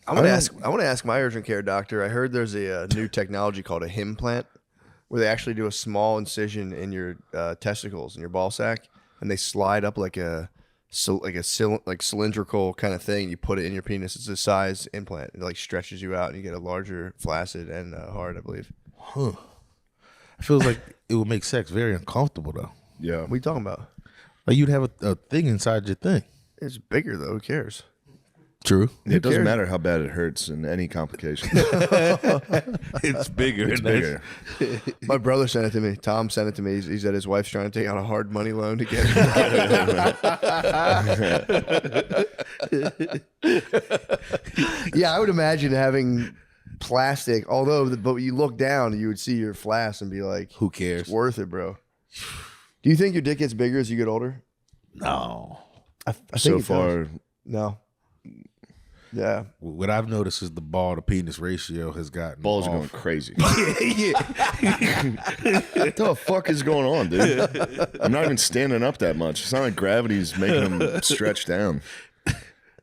I want to ask my urgent care doctor. I heard there's a new technology called a Implant, where they actually do a small incision in your testicles in your ball sack, and they slide up like a cylindrical kind of thing. You put it in your penis. It's a size implant. It like stretches you out, and you get a larger flaccid and hard, I believe. Huh. It feels like it would make sex very uncomfortable though. Yeah. What are you talking about? Like you'd have a thing inside your thing. It's bigger though. Who cares? True. It doesn't matter how bad it hurts in any complications. It's bigger. It's bigger. My brother sent it to me. Tom sent it to me. He said his wife's trying to take out a hard money loan to get it. Yeah, I would imagine having plastic, but you look down, you would see your flask and be like, who cares? It's worth it, bro. Do you think your dick gets bigger as you get older? No. I think so far, no. Yeah. What I've noticed is the ball to penis ratio has gotten balls off. are going crazy. What the fuck is going on, dude? I'm not even standing up that much. It's not like gravity's making them stretch down.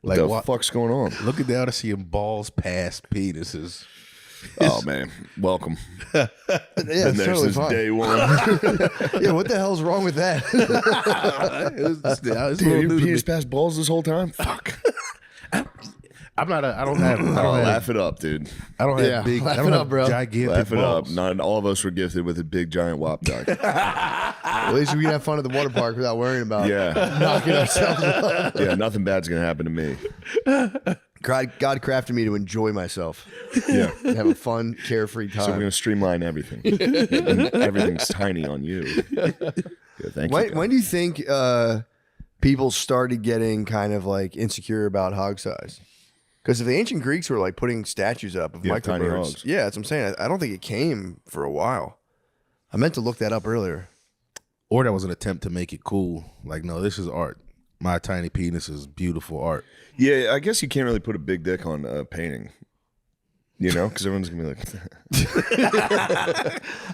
Like what the fuck's going on? Looking down to see balls past penises. Oh man, welcome. Yeah, been there totally since fine. day one. Yeah, what the hell's wrong with that? Dude, you penis past balls this whole time? Fuck. I don't have laugh it up, dude. I don't have big. Laugh I don't it have up, bro. gigantic Laugh it balls. up. Not all of us were gifted with a big giant wop dog. At least we can have fun at the water park without worrying about knocking ourselves up. Yeah, nothing bad's gonna happen to me. God crafted me to enjoy myself. Yeah. And have a fun, carefree time. So we're gonna streamline everything. And everything's tiny on you. Yeah, thank you. When do you think people started getting kind of like insecure about hog size? Because if the ancient Greeks were like putting statues up of tiny microbirds, hogs. yeah, that's what I'm saying. I don't think it came for a while. I meant to look that up earlier. Or that was an attempt to make it cool. Like, no, this is art. My tiny penis is beautiful art. Yeah, I guess you can't really put a big dick on a painting. You know, because everyone's gonna be like,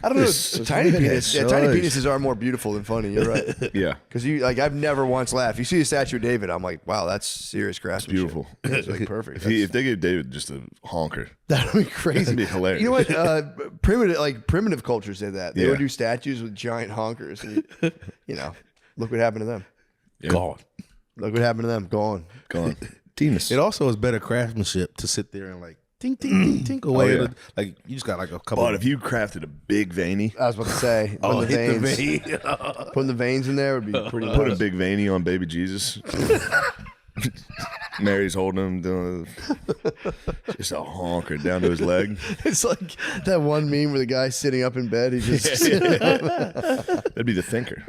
I don't know. Tiny penis. Yeah, tiny penises are more beautiful than funny. You're right. yeah, because I've never once laughed. You see a statue of David, I'm like, wow, that's serious craftsmanship. beautiful. It's like perfect. If they gave David just a honker, That'd be crazy. that'd be hilarious. You know what? Primitive cultures did that. They would do statues with giant honkers. And look what happened to them. Yeah. Gone. Look what happened to them. Gone. Penis. It also is better craftsmanship to sit there and like tink, tink, tink, tink away. yeah. Like you just got like a couple. But if you crafted a big veiny, I was about to say, putting the veins in there would be pretty put nice. a big veiny on baby Jesus. Mary's holding him, doing just a honker down to his leg. It's like that one meme where the guy's sitting up in bed. He just That'd be the thinker.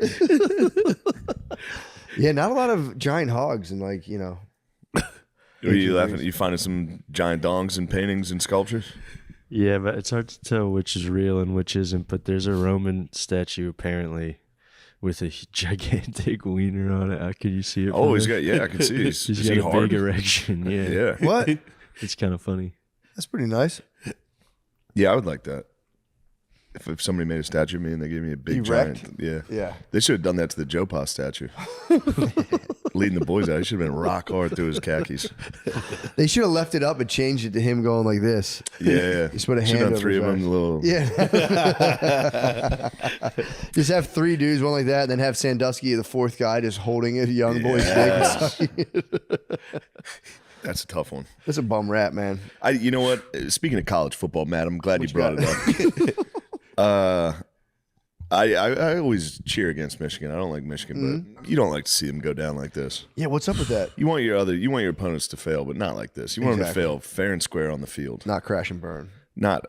Yeah, not a lot of giant hogs and Are you laughing? You finding some giant dongs in paintings and sculptures? Yeah, but it's hard to tell which is real and which isn't. But there's a Roman statue apparently with a gigantic wiener on it. Can you see it? Oh, he's got. Yeah, I can see. He's got he a hard? big erection. Yeah. Yeah. What? It's kind of funny. That's pretty nice. Yeah, I would like that. If somebody made a statue of me and they gave me a big Erect? giant, yeah, Yeah. they should have done that to the Joe Pa statue. Leading the boys out, he should have been rock hard through his khakis. They should have left it up and changed it to him going like this. Yeah, Just put a should hand have done over 3 his of them. eyes. Little, Yeah. Just have 3 dudes, one like that, and then have Sandusky, the 4th guy, just holding a young boy's dick. That's a tough one. That's a bum rap, man. You know what? Speaking of college football, Matt, I'm glad you brought it up. I always cheer against Michigan. I don't like Michigan, but you don't like to see them go down like this. Yeah, what's up with that? You want your opponents to fail, but not like this. You want them to fail fair and square on the field. Not crash and burn. Not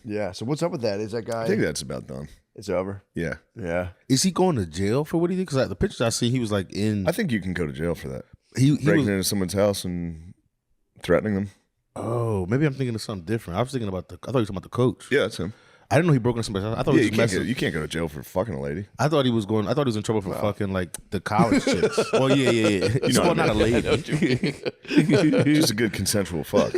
Yeah, so what's up with that? Is that guy... I think that's about done. It's over? Yeah. Yeah. Is he going to jail for what he did? Because like, the pictures I see, he was like in. I think you can go to jail for that. He Breaking was, into someone's house and threatening them. oh, maybe I'm thinking of something different. I was thinking about I thought he was talking about the coach. Yeah, that's him. I didn't know he broke into somebody's house. I thought Yeah, he was messing. you can't go to jail for fucking a lady. I thought he was in trouble for fucking like the college chicks. Well, yeah. know Well, what I not a lady. Just a good consensual fuck.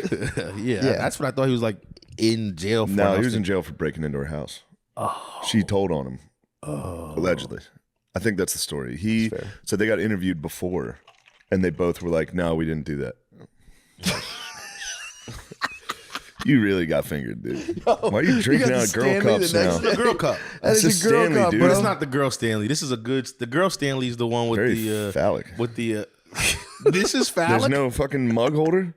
Yeah, that's what I thought he was like in jail for. No, he was in jail for breaking into her house. Oh. She told on him. Oh. Allegedly. I think that's the story. So they got interviewed before, and they both were like, no, we didn't do that. You really got fingered, dude. Why are you drinking got out of girl Stanley cups the next now? The girl cup. That It's is a a girl Stanley, cup, dude. But bro. it's not the girl Stanley. This is a good. The girl Stanley's the one with Very the phallic. with the. This is There's phallic. no fucking mug holder.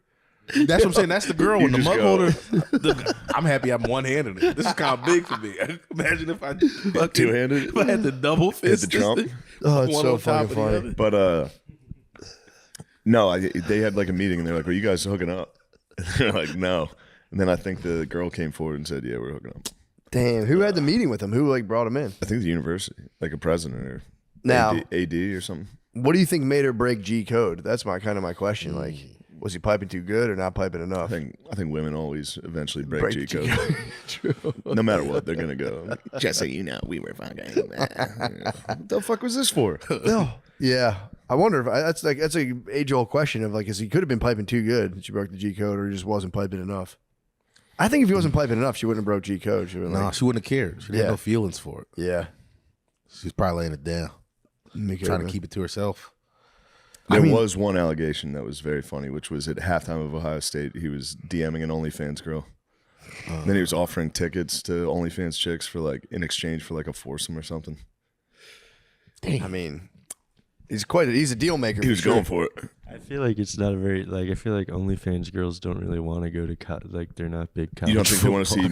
That's what I'm saying. That's the girl You with the just mug go. holder. I'm happy I'm one handed it. This is kind of big for me. Imagine if I fucking Two-handed? If I had the double fist. the trump? this thing, Oh, it's one so on top fucking of the funny. other. But no, they had like a meeting and they're like, "Are you guys hooking up?" They're like, "No." And then I think the girl came forward and said, "Yeah, we're hooking up." Damn, who had the meeting with him? Who like brought him in? I think the university, like a president or Now- AD or something. What do you think made her break G code? That's my question. Like, was he piping too good or not piping enough? I think women always eventually break Break G G code. True. No matter what, they're gonna go. Just so you know, we were fucking. What the fuck was this for? No. Yeah, I wonder if that's a age old question of like, is he could have been piping too good? She broke the G code, or he just wasn't piping enough. I think if he wasn't piping enough, she wouldn't have broke G code. She would No, like, she wouldn't have cared. She had Yeah. no feelings for it. yeah, She's probably laying it down, trying to keep it to herself. There was one allegation that was very funny, which was at halftime of Ohio State, he was DMing an OnlyFans girl. Then he was offering tickets to OnlyFans chicks for like in exchange for like a foursome or something. I mean, he's a deal maker. He was going for it. I feel like it's not a very I feel like OnlyFans girls don't really want to go to like they're not big college. You don't think they want to see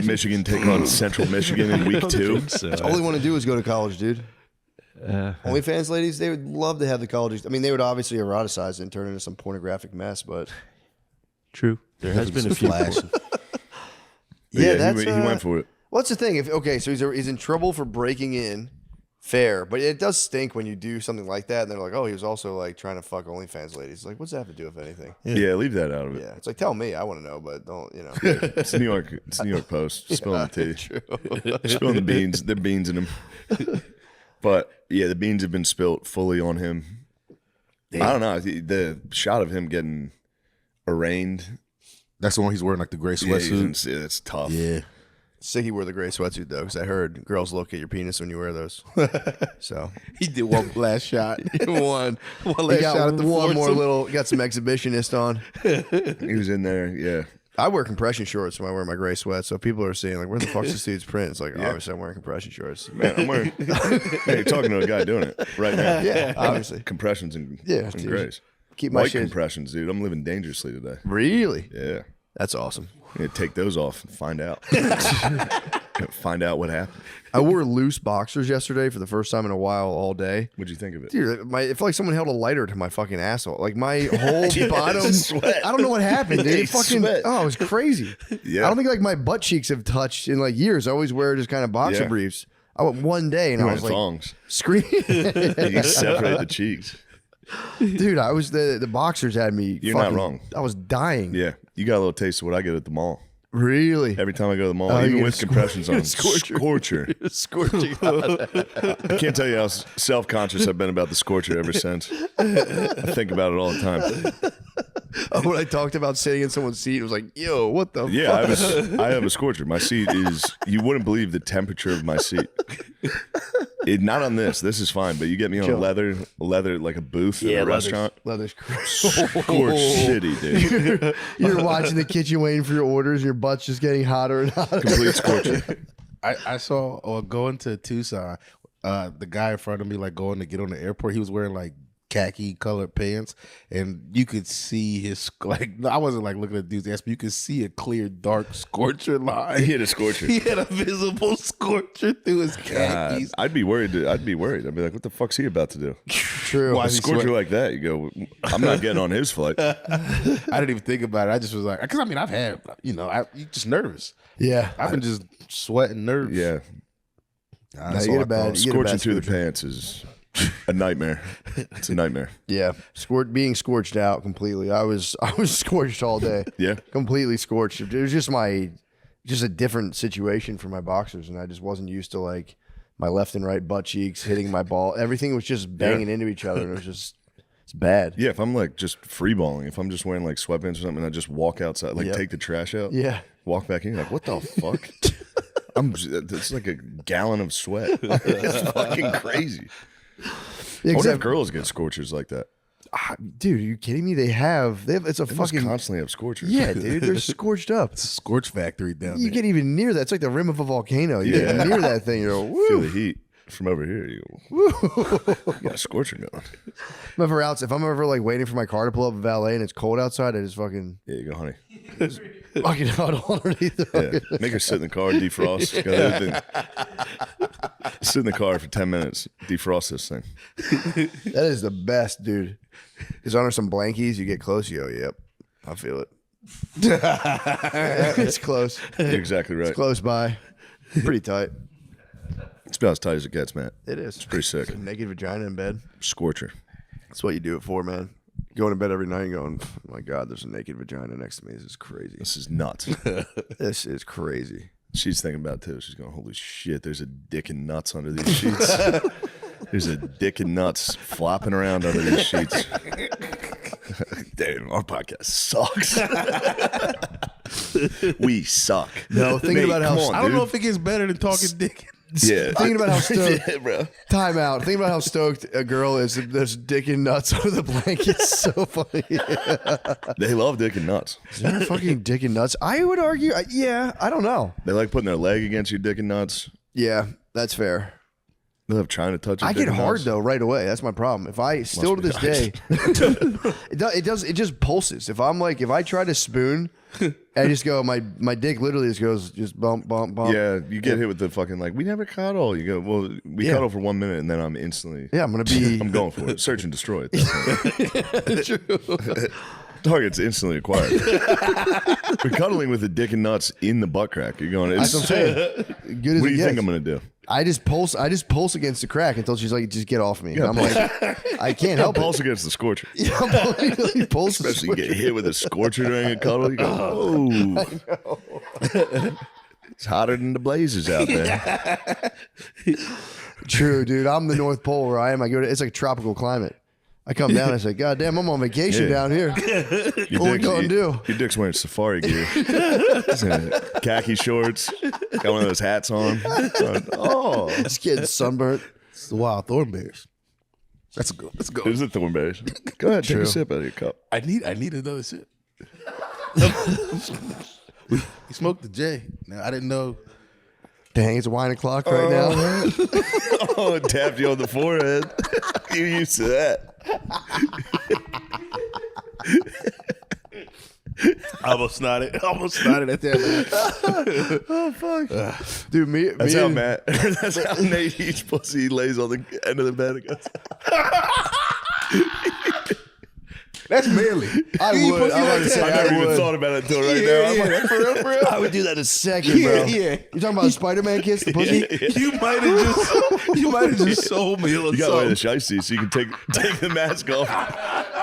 Michigan take on Central Michigan in week 2? So, All they want to do is go to college, dude. uh, OnlyFans ladies, they would love to have the college. I mean, they would obviously eroticize it and turn it into some pornographic mess, but true. There has been a few. Flash. yeah, that's he went for it. What's the thing? So he's in trouble for breaking in. Fair, but it does stink when you do something like that, and they're like, "Oh, he was also like trying to fuck OnlyFans ladies." Like, what's that have to do with anything? Yeah, leave that out of it. Yeah, it's like, tell me, I want to know, but don't, It's New York. It's New York Post. Spilling the tea. Spilling the beans. There are beans in them. But yeah, the beans have been spilt fully on him. I don't know. The shot of him getting arraigned. That's the one he's wearing, like the gray sweatsuit. It's tough. Yeah. Sick he wore the gray sweatsuit though, because I heard girls look at your penis when you wear those. So He did one last shot. one One he last got shot at the one more foursome. little, got some exhibitionist on. He was in there. Yeah. I wear compression shorts when I wear my gray sweat, so people are saying like, "Where the fuck's this dude's print?" It's like, obviously, I'm wearing compression shorts. Man, I'm wearing. Man, you're talking to a guy doing it right now. Yeah, obviously. Compressions and, Yeah, and dude. grays. Keep my White shit. compressions, dude. I'm living dangerously today. Really? Yeah. That's awesome. I'm gonna take those off and find out. Find out what happened. I wore loose boxers yesterday for the first time in a while all day. What'd you think of it? Dude, it felt like someone held a lighter to my fucking asshole. Like my whole bottom. sweat. I don't know what happened, dude. They It fucking, sweat. oh, it was crazy. Yeah. I don't think like my butt cheeks have touched in like years. I always wear just kind of boxer Yeah. briefs. I went one day and I Wearing was like thongs. screaming. You separate the cheeks. Dude, I was the boxers had me. You're not fucking- wrong. I was dying. Yeah. You got a little taste of what I get at the mall. Really? Every time I go to the mall, Oh, you even get with a compressions on. scorcher. Scorcher. Scorching. I can't tell you how self-conscious I've been about the scorcher ever since. I think about it all the time. When I talked about sitting in someone's seat, it was like, yo, what the Yeah, fuck? I have a scorcher. My seat is, you wouldn't believe the temperature of my seat. Not on this. This is fine, but you get me on a leather like a booth at a restaurant. Leather's Scorched shitty, dude. You're watching the kitchen waiting for your orders, and your butt's just getting hotter and hotter. Complete scorcher. I saw going to Tucson, the guy in front of me like going to get on the airport. He was wearing like khaki colored pants, and you could see his I wasn't like looking at the dude's ass, but you could see a clear dark scorcher line. He had a scorcher. He had a visible scorcher through his khakis. I'd be worried. I'd be like, what the fuck's he about to do? True. A scorcher like that, you go, I'm not getting on his flight. I didn't even think about it. I just was like, because I mean, I've had, you just nervous. Yeah. I've been just sweating nerves. Yeah. That's you all get I a bad- thought. you get a Scorching through the scorcher. pants is a nightmare. It's a nightmare. Yeah. Being scorched out completely. I was scorched all day. Yeah. Completely scorched. It was just a different situation for my boxers, and I just wasn't used to like my left and right butt cheeks hitting my ball. Everything was just banging into each other, and it was just, it's bad. Yeah, if I'm like just freeballing, if I'm just wearing like sweatpants or something, and I just walk outside, like Yep. take the trash out, Yeah. walk back in, like what the fuck? It's like a gallon of sweat. It's fucking crazy. Yeah, What if 'cause girls get scorchers like that? Dude, are you kidding me? They have it's a They must fucking constantly have scorchers. yeah, dude. They're scorched up. It's a scorch factory down You there. get even near that. It's like the rim of a volcano. You get near that thing, you're like, Feel woo. the heat from over here. You got a scorcher going. If I'm ever like waiting for my car to pull up a valet and it's cold outside, I just fucking Yeah, you go, honey. fucking huddle underneath the Yeah. Make her sit in the car, defrost. Got everything. Sit in the car for 10 minutes, defrost this thing. That is the best, dude. Because under some blankies, you get close, you go, yep, I feel it. It's close. You're exactly right. Close by. Pretty tight. It's about as tight as it gets, Matt. It is. It's pretty sick. Naked vagina in bed. Scorcher. That's what you do it for, man. Going to bed every night and going, oh my God, there's a naked vagina next to me. This is crazy. This is nuts. This is crazy. She's thinking about it too. She's going, holy shit, there's a dick and nuts under these sheets. There's a dick and nuts flopping around under these sheets. Damn, our podcast sucks. We suck. No, thinking Nate, about how come on, I don't dude. know if it gets better than talking dick. Yeah. Thinking about how stoked. Yeah, bro. Time out. Thinking about how stoked a girl is. There's dick and nuts under the blanket. So funny. They love dick and nuts. Is there a fucking dick and nuts? I would argue. Yeah, I don't know. They like putting their leg against your dick and nuts. Yeah, that's fair. They love trying to touch your I dick get and hard nuts. though right away. That's my problem. If I still to be this day, it just pulses. If I try to spoon, I just go my dick literally just bump bump bump. Yeah, you get hit with the fucking like, we never cuddle. You go, well, we Yeah. cuddle for 1 minute and then I'm instantly, Yeah, I'm gonna be. I'm going for it. Search and destroy it. Target's instantly acquired. We're cuddling with the dick and nuts in the butt crack. You're going, That's it's, what I'm saying. Good as what it do you gets. think I'm going to do? I just pulse against the crack until she's like, just get off me. And I'm like, I can't help Pulse it. against the scorcher. Yeah, I'm pulsing, pulse the Especially you get hit with a scorcher during a cuddle. You go, oh. It's hotter than the blazes out there. True, dude. I'm the North Pole where I am. It's like a tropical climate. I come down and I say, God damn, I'm on vacation down here. What we gonna do? Your dick's wearing safari gear. Khaki shorts. Got one of those hats on. Oh. Just getting sunburnt. It's the wild thorn bears. That's good. Let's go. There's the thornberries. Go ahead, take a sip out of your cup. I need another sip. we smoked the J. Now I didn't know. Dang, it's wine o'clock right now. Oh, it tapped you on the forehead. You're used to that. I almost snotted at that. Oh fuck, dude. That's how Matt. That's how Nate eats pussy. He lays on the end of the bed and goes. That's manly. I would. I would say I I never even would. thought about it until right now. I'm like, for real. I would do that in a second, bro. Yeah. You talking about a Spider-Man kiss, the pussy? You might have just sold me. you gotta wear the shiesty so you can take the mask off.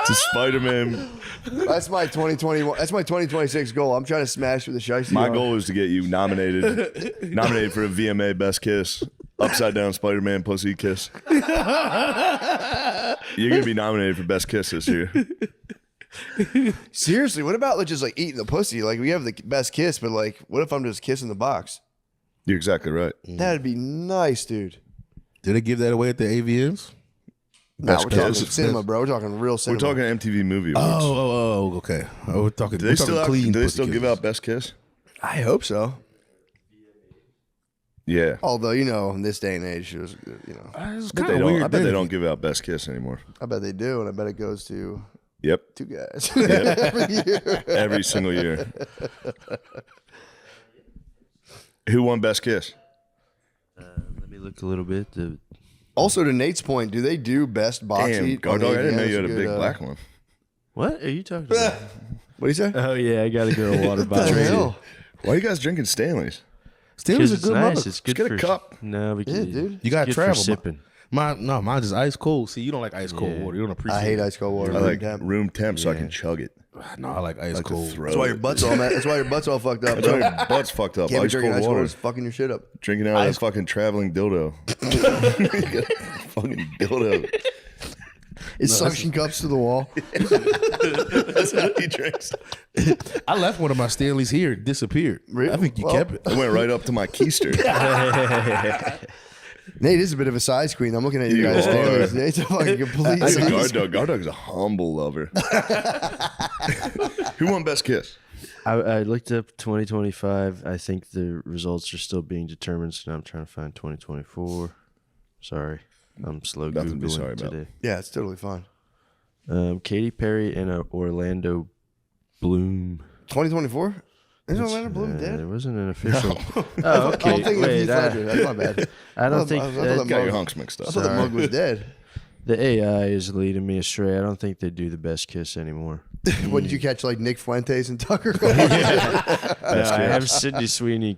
It's a Spider-Man. That's my 2021. That's my 2026 goal. I'm trying to smash with the shiesty. My on. goal is to get you nominated for a VMA Best Kiss, upside down Spider-Man pussy kiss. You're gonna be nominated for Best Kiss this year. Seriously, what about just like eating the pussy? Like we have the best kiss, but like, what if I'm just kissing the box? You're exactly right. That'd be nice, dude. Did they give that away at the AVNs? No, Best we're talking kiss. cinema, bro. We're talking real We're cinema. talking MTV Movie Awards. Oh, okay. Oh, we're talking. Do they still clean. do they still give out Best Kiss? I hope so. Yeah. Although in this day and age, it was, It's But kind they of don't, weird. I bet they then. don't give out Best Kiss anymore. I bet they do, and I bet it goes to Yep. 2 guys. Every single year. Who won Best Kiss? Let me look a little bit. Also, to Nate's point, do they do best box Damn, eat? Guard on Dog, the I didn't know AVNs? you had a Good, big black one. What are you talking about? What do you say? Oh yeah, I got a girl water What the bottle. hell? Why are you guys drinking Stanleys? Stanley's Because a it's good nice. mother. It's good get a for cup. No, Yeah, dude. You gotta it's good travel. for sipping. Mine's just ice cold. See, you don't like ice cold Yeah. water. You don't appreciate. I hate ice cold water. I like Temp. room temp so I can chug it. No, I like ice Like to cold. throw That's why it. your butt's all That's why your butt's all fucked up. That's why your butt's fucked up. Can't be Ice drinking cold ice cold water. water. It's fucking your shit up. Drinking out of that fucking traveling dildo. Fucking dildo. It suction cups to the wall. That's how he drinks. I left one of my Stanleys here. It disappeared. Really? I think you Well, kept it. It went right up to my keister. Nate is a bit of a size queen. I'm looking at you guys. Standards. Nate's a fucking complete I think size. Guard Dog's a humble lover. Who won best kiss? I looked up 2025. I think the results are still being determined, so now I'm trying to find 2024. Sorry, I'm slow Nothing to be Googling sorry about. today. Yeah, it's totally fine. Katy Perry and Orlando Bloom. 2024? Isn't Orlando Bloom There dead? wasn't an official. Oh, okay. I'm thinking of Wait, Heath Ledger. That's my bad. I don't think I that- thought Got your Mug- hunks mixed I up. thought the mug was dead. the AI is leading me astray. I don't think they do the best kiss anymore. What did you catch? Like Nick Fuentes and Tucker? No, I have Sydney Sweeney.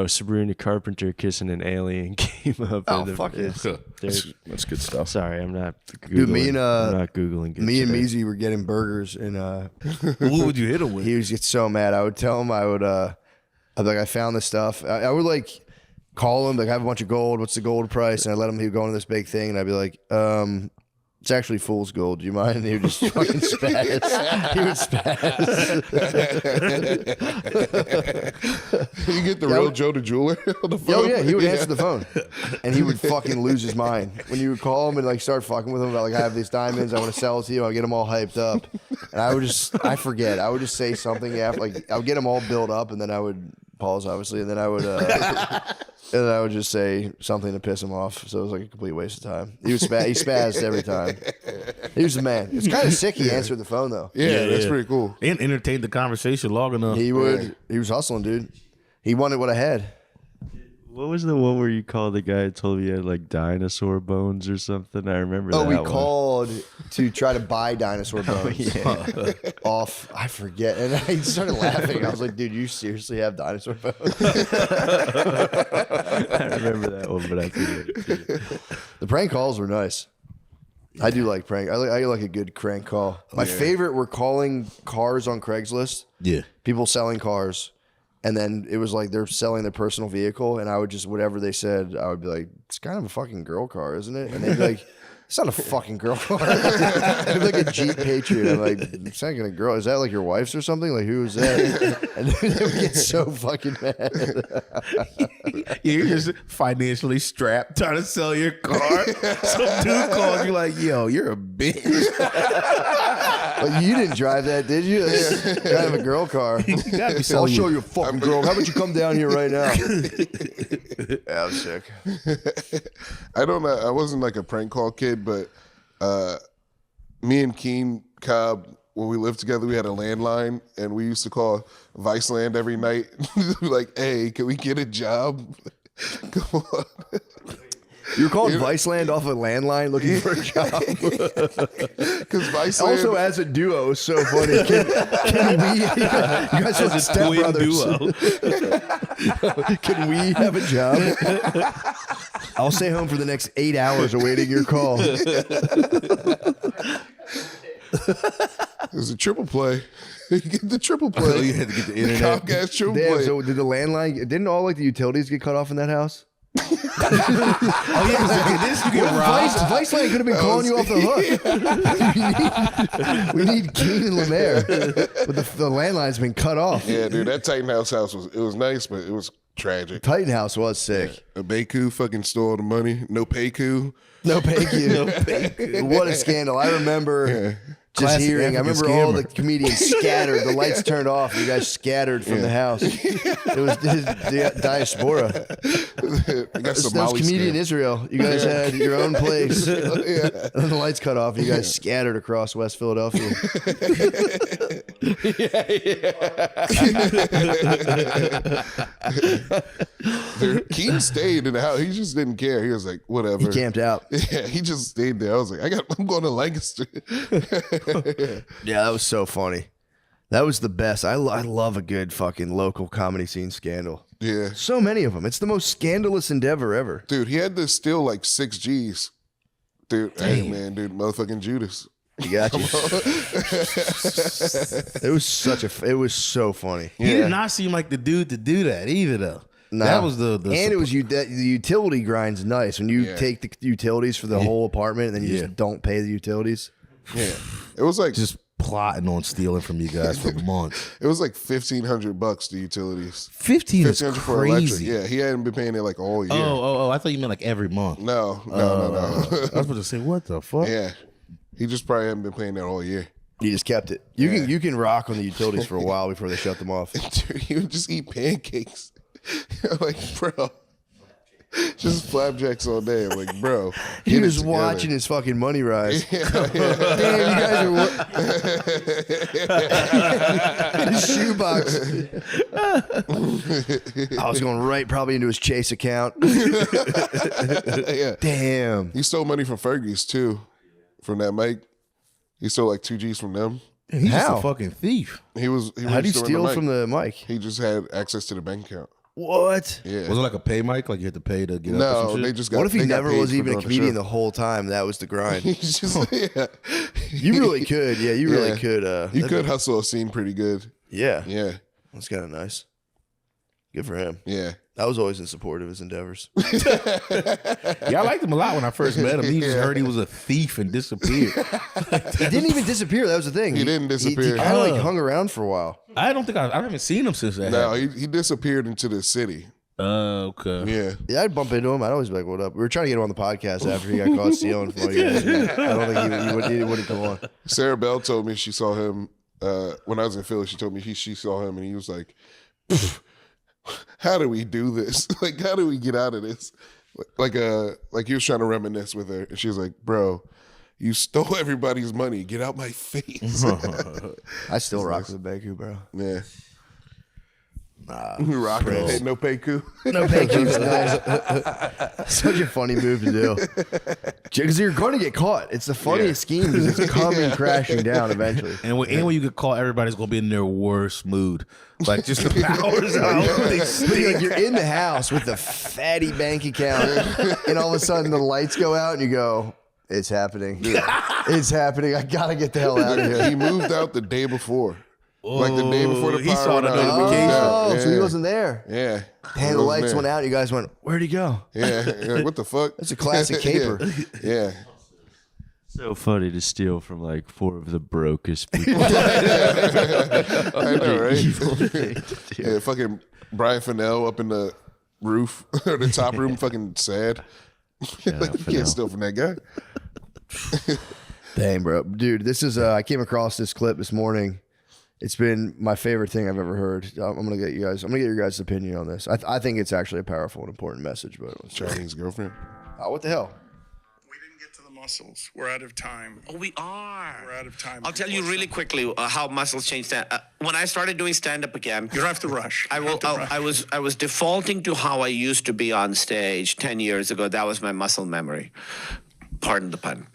Sabrina Carpenter kissing an alien came up. Oh, in the- fuck it. That's good stuff. Sorry, I'm not Googling. Dude, me and, I'm not Googling. Me and today. Meezy were getting burgers, and What would you hit him with? he was get so mad. I would tell him I'd be like, I found this stuff. I would like call him, like, I have a bunch of gold. What's the gold price? And I let him. He would go into this big thing, and I'd be like, it's actually fool's gold. Do you mind? And he would just fucking spaz. He would spaz. You get the real Joe the jeweler on the phone. Oh yeah, he would answer the phone, and he would fucking lose his mind when you would call him and like start fucking with him about like, I have these diamonds, I want to sell it to you. I get them all hyped up, and I would just say something after, like I would get them all built up, and then I would pause obviously, and then I would just say something to piss him off. So it was like a complete waste of time. He spazzed every time. He was the man. It's kind of sick. He answered the phone though. Yeah, that's pretty cool. And entertained the conversation long enough. He would. He was hustling, dude. He wanted what I had. What was the one where you called the guy and told me he had like dinosaur bones or something? I remember that. Oh, we one. called to try to buy dinosaur bones Yeah. off. I forget, and I started laughing. I was like, "Dude, you seriously have dinosaur bones?" I remember that one, but I forget it. The prank calls were nice. I do like prank. I like a good crank call. My favorite were calling cars on Craigslist. Yeah. People selling cars. And then it was like they're selling their personal vehicle, and I would just, whatever they said, I would be like, it's kind of a fucking girl car, isn't it? And they'd be like, it's not a fucking girl car. It'd be like a Jeep Patriot. I'm like, it's not gonna girl. Is that like your wife's or something? Like, who is that? And they would get so fucking mad. You're just financially strapped trying to sell your car. Some dude calls you like, yo, you're a bitch. Like, you didn't drive that, did you? That's kind of a girl car. You gotta be I'll selling show your you a fucking girl. How about you come down here right now? Yeah, I'm sick. I don't know. I wasn't like a prank call kid, but me and Keen Cobb, when we lived together, we had a landline, and we used to call Viceland every night. Like, hey, can we get a job? Come on. You were calling Viceland off a landline looking for a job. Because Viceland. Also, as a duo, it's so funny. Can we? You guys are step brothers. Can we have a job? I'll stay home for the next 8 hours awaiting your call. It was a triple play. You get the triple play. You had to get the internet. Comcast triple Damn, play. so did the landline? Didn't all like the utilities get cut off in that house? Oh, yeah, 'cause look at this. You get robbed. Viceland could have been calling you off the hook. we need Keen and Lemaire, but the landline's been cut off. Yeah, dude, that Titan House was nice, but it was tragic. Titan House was sick. A Baku fucking stole the money. No Payku. No, thank you. What a scandal! I remember just Classic hearing. I African remember all scammer. the comedians scattered. The lights turned off. You guys scattered from the house. It was diaspora. I got That was Somali comedian scam. Israel. You guys had your own place. And then the lights cut off. You guys scattered across West Philadelphia. Keen stayed in the house. He just didn't care. He was like, whatever. He camped out. Yeah, he just stayed there. I was like, I'm going to Lancaster. Yeah, that was so funny. That was the best. I love a good fucking local comedy scene scandal. Yeah. So many of them. It's the most scandalous endeavor ever. Dude, he had to steal like 6 G's. Dude, hey man, dude, motherfucking Judas. You got you. It was it was so funny. He did not seem like the dude to do that either, though. No. That was the and it was the utility grind's nice when you take the utilities for the whole apartment and then you just don't pay the utilities. Yeah. It was like just plotting on stealing from you guys for months. It was like $1,500 the utilities. 15 is 1,500 for electric. crazy. Yeah, he hadn't been paying it like all year. Oh, I thought you meant like every month. No. I was about to say, what the fuck? Yeah, he just probably hadn't been paying that all year. You just kept it. You can rock on the utilities for a while before they shut them off. Dude, he would just eat pancakes. Like, bro, just flapjacks all day. I'm like, bro, He get it was together. watching his fucking money rise. Damn, you guys are in his shoebox. I was going right probably into his Chase account. Yeah, Damn. he stole money from Fergie's too, from that mic. He stole like 2 G's from them. He's just How? a fucking thief. He was. How do you steal from the? the mic? He just had access to the bank account. What? Yeah. Was it like a pay mic? Like you had to pay to get up or No, some they shit? just got. What if he they got never paid was for even a doing the comedian show. the whole time? That was the grind. He's just yeah. You really could. Yeah, you really Yeah. could. You could hustle a scene pretty good. Yeah. Yeah, That's kind of nice. Good for him. yeah. I was always in support of his endeavors. Yeah, I liked him a lot when I first met him. He just heard he was a thief and disappeared. He didn't even disappear. That was the thing. He didn't disappear. He kind of like hung around for a while. I don't think I haven't seen him since that No, happened. he disappeared into the city. Okay. Yeah. Yeah, I'd bump into him. I'd always be like, "What up?" We were trying to get him on the podcast after he got caught stealing from all you guys. I don't think he wouldn't come on. Sarah Bell told me she saw him when I was in Philly. She told me she saw him and he was like, "How do we do this? Like, how do we get out of this?" Like he was trying to reminisce with her, and she was like, "Bro, you stole everybody's money. Get out my face." I still rock with Baku, bro. Yeah. Rocking it. Hey, no pay coup. No Baku's such a funny move to do. Because you're going to get caught. It's the funniest scheme because it's coming crashing down eventually. And when you get caught, everybody's gonna be in their worst mood. Like just the powers out. They Like stink. you're in the house with the fatty bank account, and all of a sudden the lights go out, and you go, "It's happening! It's happening! I gotta get the hell out of here!" He moved out the day before. Like the day before the He power saw the went out, he moved notification. out. Oh, Yeah. so he wasn't there. Yeah. And He the wasn't lights there. went out. And you guys went, "Where'd he go?" Yeah. You're like, what the fuck? That's a classic caper. Yeah. So funny to steal from like 4 of the brokest people. I know, right? Evil thing to do. Yeah, fucking Brian Fennell up in the roof or the top room, fucking sad. Like, you Fennell. can't steal from that guy. Dang, bro, dude, this is. I came across this clip this morning. It's been my favorite thing I've ever heard. I'm gonna get your guys' opinion on this. I think it's actually a powerful and important message. But Chinese girlfriend. what the hell? We didn't get to the muscles. We're out of time. Oh, we are. We're out of time. I'll tell you really quickly how muscles change. When I started doing stand-up again, You don't have to rush. I will. I was defaulting to how I used to be on stage 10 years ago. That was my muscle memory. Pardon the pun.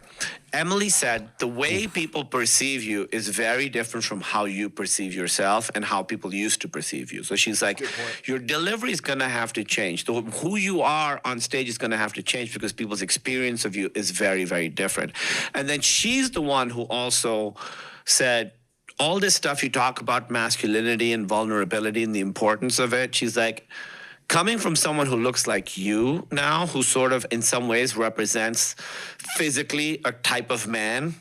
Emily said the way people perceive you is very different from how you perceive yourself and how people used to perceive you. So she's like, your delivery is going to have to change. Who you are on stage is going to have to change because people's experience of you is very, very different. And then she's the one who also said, all this stuff you talk about masculinity and vulnerability and the importance of it, she's like, coming from someone who looks like you now, who sort of in some ways represents physically a type of man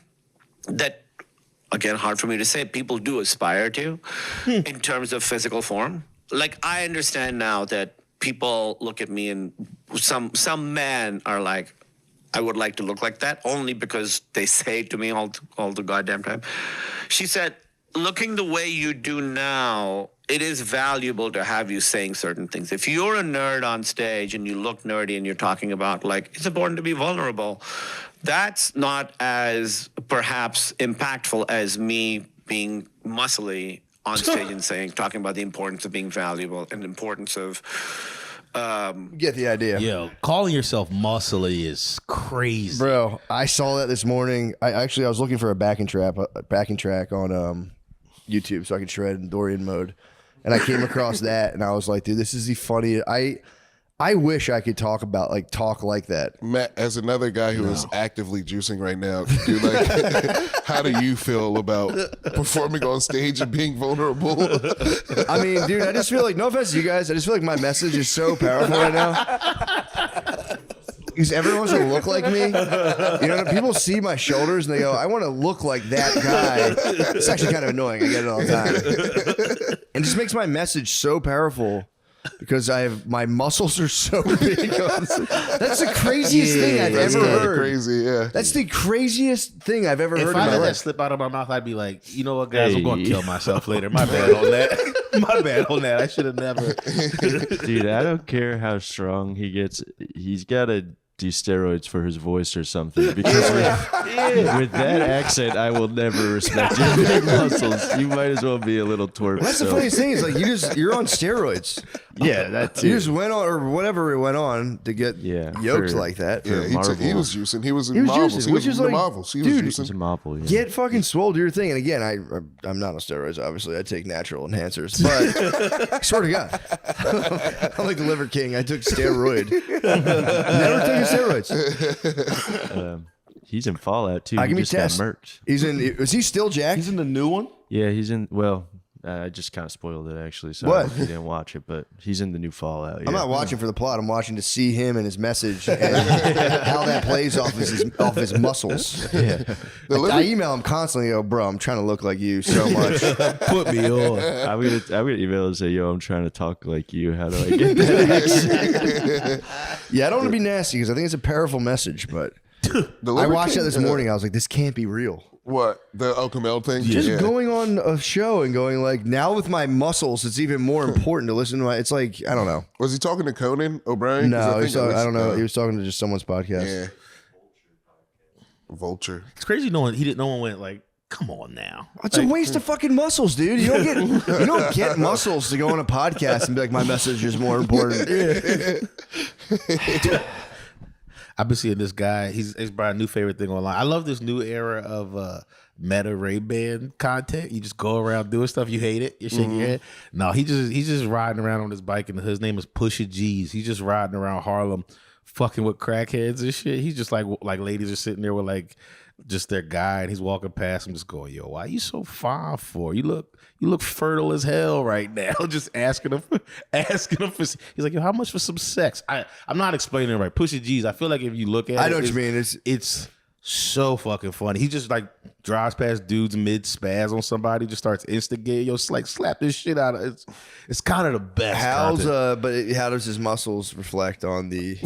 that, again, hard for me to say, people do aspire to in terms of physical form. Like, I understand now that people look at me and some men are like, I would like to look like that, only because they say it to me all the goddamn time. She said, looking the way you do now, it is valuable to have you saying certain things. If you're a nerd on stage and you look nerdy and you're talking about, like, it's important to be vulnerable, that's not as perhaps impactful as me being muscly on stage and talking about the importance of being valuable and the importance of Get the idea. Yo, calling yourself muscly is crazy. Bro, I saw that this morning. I was looking for a backing track on YouTube so I could shred in Dorian mode, and I came across that, and I was like, dude, this is the funniest. I wish I could talk like that. Matt, as another guy who is actively juicing right now, dude, like, how do you feel about performing on stage and being vulnerable? I mean, dude, I just feel like, no offense to you guys, I just feel like my message is so powerful right now. because everyone wants to look like me. You know, people see my shoulders and they go, "I want to look like that guy." It's actually kind of annoying. I get it all the time, and it just makes my message so powerful. Because my muscles are so big. That's the craziest thing I've ever heard. Crazy, yeah. That's the craziest thing I've ever heard If in I my let that life. slip out of my mouth, I'd be like, you know what, guys, I'm going to kill myself later. My bad on that. My bad on that. I should have never. Dude, I don't care how strong he gets. He's got to do steroids for his voice or something. Because with that accent, I will never respect your big muscles. You might as well be a little twerp. That's the funniest thing is like you're on steroids. Yeah, that too. You just went on or whatever it went on to get yoked for- like that. Yeah, he was juicing. He was in He was Marvels. juicing, He was which is in the like, Marvels. He dude, was It's a juicing. mopple, yeah. Get fucking swole, do your thing. And again, I'm not on steroids, obviously. I take natural enhancers. But I swear to God, I'm like the Liver King. I took steroid. Never taken steroids. He's in Fallout too. I He give me just got tests. murked. Is he still jacked? He's in the new one? Yeah, he's in. Well, I just kind of spoiled it actually. So What? if you didn't watch it, but he's in the new Fallout. Yeah. I'm not watching for the plot. I'm watching to see him and his message and how that plays off his muscles. Yeah. I email him constantly. Go, bro, I'm trying to look like you so much. Put me on. I'm gonna email and say, yo, I'm trying to talk like you. How do I get that accent? Yeah, I don't want to be nasty because I think it's a powerful message. But The I Liver watched King, that this morning. I was like, this can't be real. What? The El Camel thing? Just Yeah. going on a show and going like, now with my muscles, it's even more important to listen to my. It's like I don't know. Was he talking to Conan O'Brien? 'Cause No, think I don't know. He was talking to just someone's podcast. Yeah. Vulture. It's crazy no one went like, come on now. It's a waste of fucking muscles, dude. You don't get muscles to go on a podcast and be like, my message is more important. I've been seeing this guy. He's brought a new favorite thing online. I love this new era of meta Ray-Ban content. You just go around doing stuff. You hate it. You shake your head. No, he's just riding around on his bike, and his name is Pusha G's. He's just riding around Harlem, fucking with crackheads and shit. He's just like ladies are sitting there with like just their guy, and he's walking past him, just going, "Yo, why you so fine for? You look fertile as hell right now." Just asking him for. He's like, "Yo, how much for some sex?" I'm not explaining it right. Pusha G's. I feel like if you look at it, I know what you mean. It's so fucking funny. He just like drives past dudes mid spaz on somebody, just starts instigating. Yo, like slap this shit out of. It's kind of the best. How does his muscles reflect on the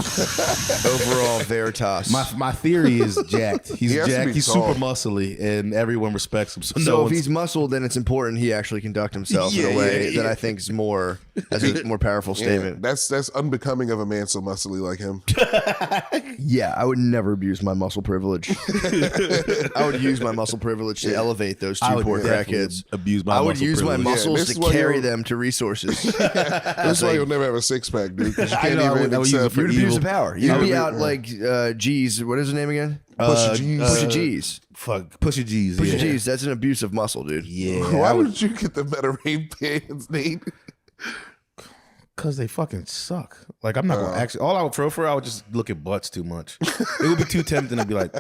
overall veritas? My theory is jacked. He's He has to jacked. be He's tall. super muscly, and everyone respects him. So if he's muscled, then it's important he actually conduct himself in a way that I think is more as a more powerful Yeah, statement. that's unbecoming of a man so muscly like him. Yeah, I would never abuse my muscle privilege. I would use my muscle privilege to elevate those two poor crackheads. Abuse my. I would muscle use my privilege. muscles this is to why carry you'll- them to resources. That's why you'll never have a six pack, dude. Because you I can't know, I even would use it accept. for You'd abuse evil. the power. You'd be out like G's. What is his name again? Pusha G's. Pusha G's. Fuck Pusha G's. Pusha yeah. G's. That's an abusive muscle, dude. Yeah. Why would you get the Meta Ray-Bans, Nate? Because they fucking suck. Like, I'm not going to actually, all I would throw for, I would just look at butts too much. It would be too tempting to be like,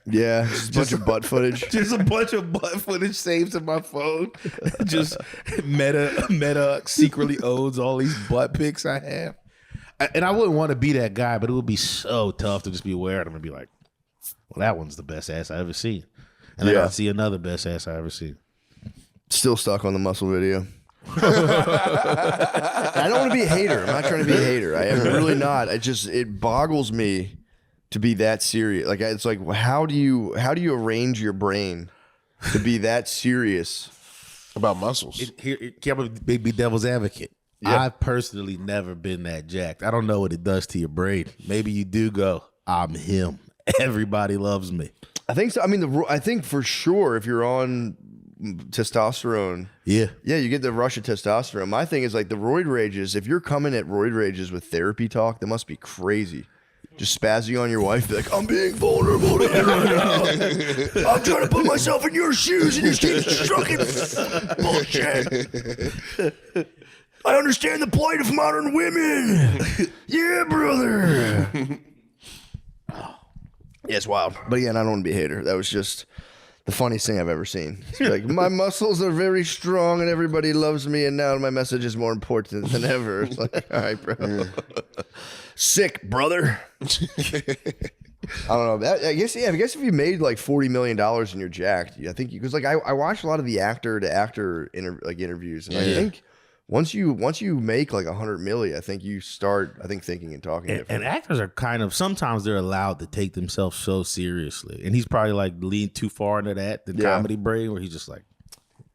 Yeah, just a bunch of butt footage. just a bunch of butt footage saved to my phone. Just meta secretly owns all these butt pics I have. And I wouldn't want to be that guy, but it would be so tough to just be aware of them and be like, well, that one's the best ass I ever seen. And then Yeah. I'd see another best ass I ever seen. Still stuck on the muscle video. I don't want to be a hater. I'm not trying to be a hater. I am really not. It boggles me to be that serious. Like it's like how do you arrange your brain to be that serious? About muscles. Can't be devil's advocate. Yeah. I've personally never been that jacked. I don't know what it does to your brain. Maybe you do go, I'm him. Everybody loves me. I think so. I mean, I think for sure if you're on testosterone, Yeah. you get the rush of testosterone. My thing is like the roid rages. If you're coming at roid rages with therapy talk, that must be crazy. Just spazzing on your wife, be like, I'm being vulnerable to you right now. I'm trying to put myself in your shoes and you keep strucking bullshit. I understand the plight of modern women. Yeah, brother. Yeah, it's wild. But again, I don't want to be a hater. That the funniest thing I've ever seen. It's like, my muscles are very strong and everybody loves me, and now my message is more important than ever. It's like, all right, bro. Sick, brother. I don't know. I guess if you made like $40 million and you're jacked, I think because like I watch a lot of the actor to actor interviews, and I think once you make like $100 million, I think you start thinking and talking different. And actors are kind of sometimes they're allowed to take themselves so seriously, and he's probably like leaned too far into the comedy brain where he's just like,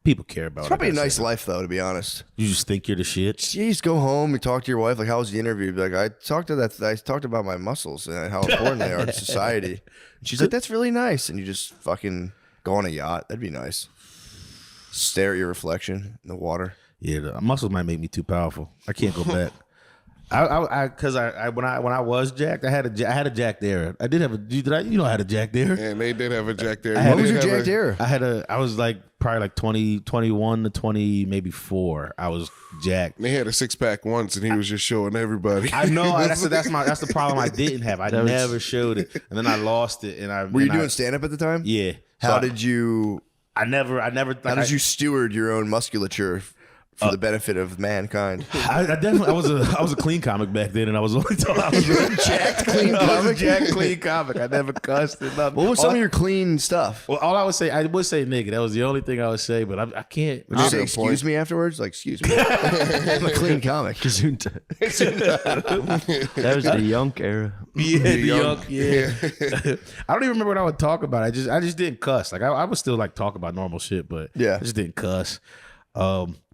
people care about. It's probably a nice life though, to be honest. You just think you're the shit. You just go home, you talk to your wife, like, how was the interview? Be like, I talked about my muscles and how important they are to society. And she's like, that's really nice. And you just fucking go on a yacht. That'd be nice. Stare at your reflection in the water. Yeah, the muscles might make me too powerful. I can't go back. Because when I was jacked, I had a jacked era. I did have I had a jacked era. And they did have a jacked era. What was your jacked era? I was like probably like 21 to 20, maybe 4. I was jacked. They had a 6-pack once, and he was just showing everybody. I know that's the problem I didn't have. I never showed it, and then I lost it. And were you doing stand up at the time? Yeah. How did you? I never. How did you steward your own musculature for the benefit of mankind? I definitely I was a clean comic back then, and I was only told I was a jacked clean comic. I was a jacked clean comic. I never cussed or nothing. What was some of your clean stuff? Well, all I would say nigga. That was the only thing I would say, but I can't. Would you say excuse me afterwards? Like, excuse me. I'm a clean comic. That was the Yunk era. Yeah, the Yunk. Yeah. I don't even remember what I would talk about. I just didn't cuss. Like I would still like talk about normal shit, but I just didn't cuss.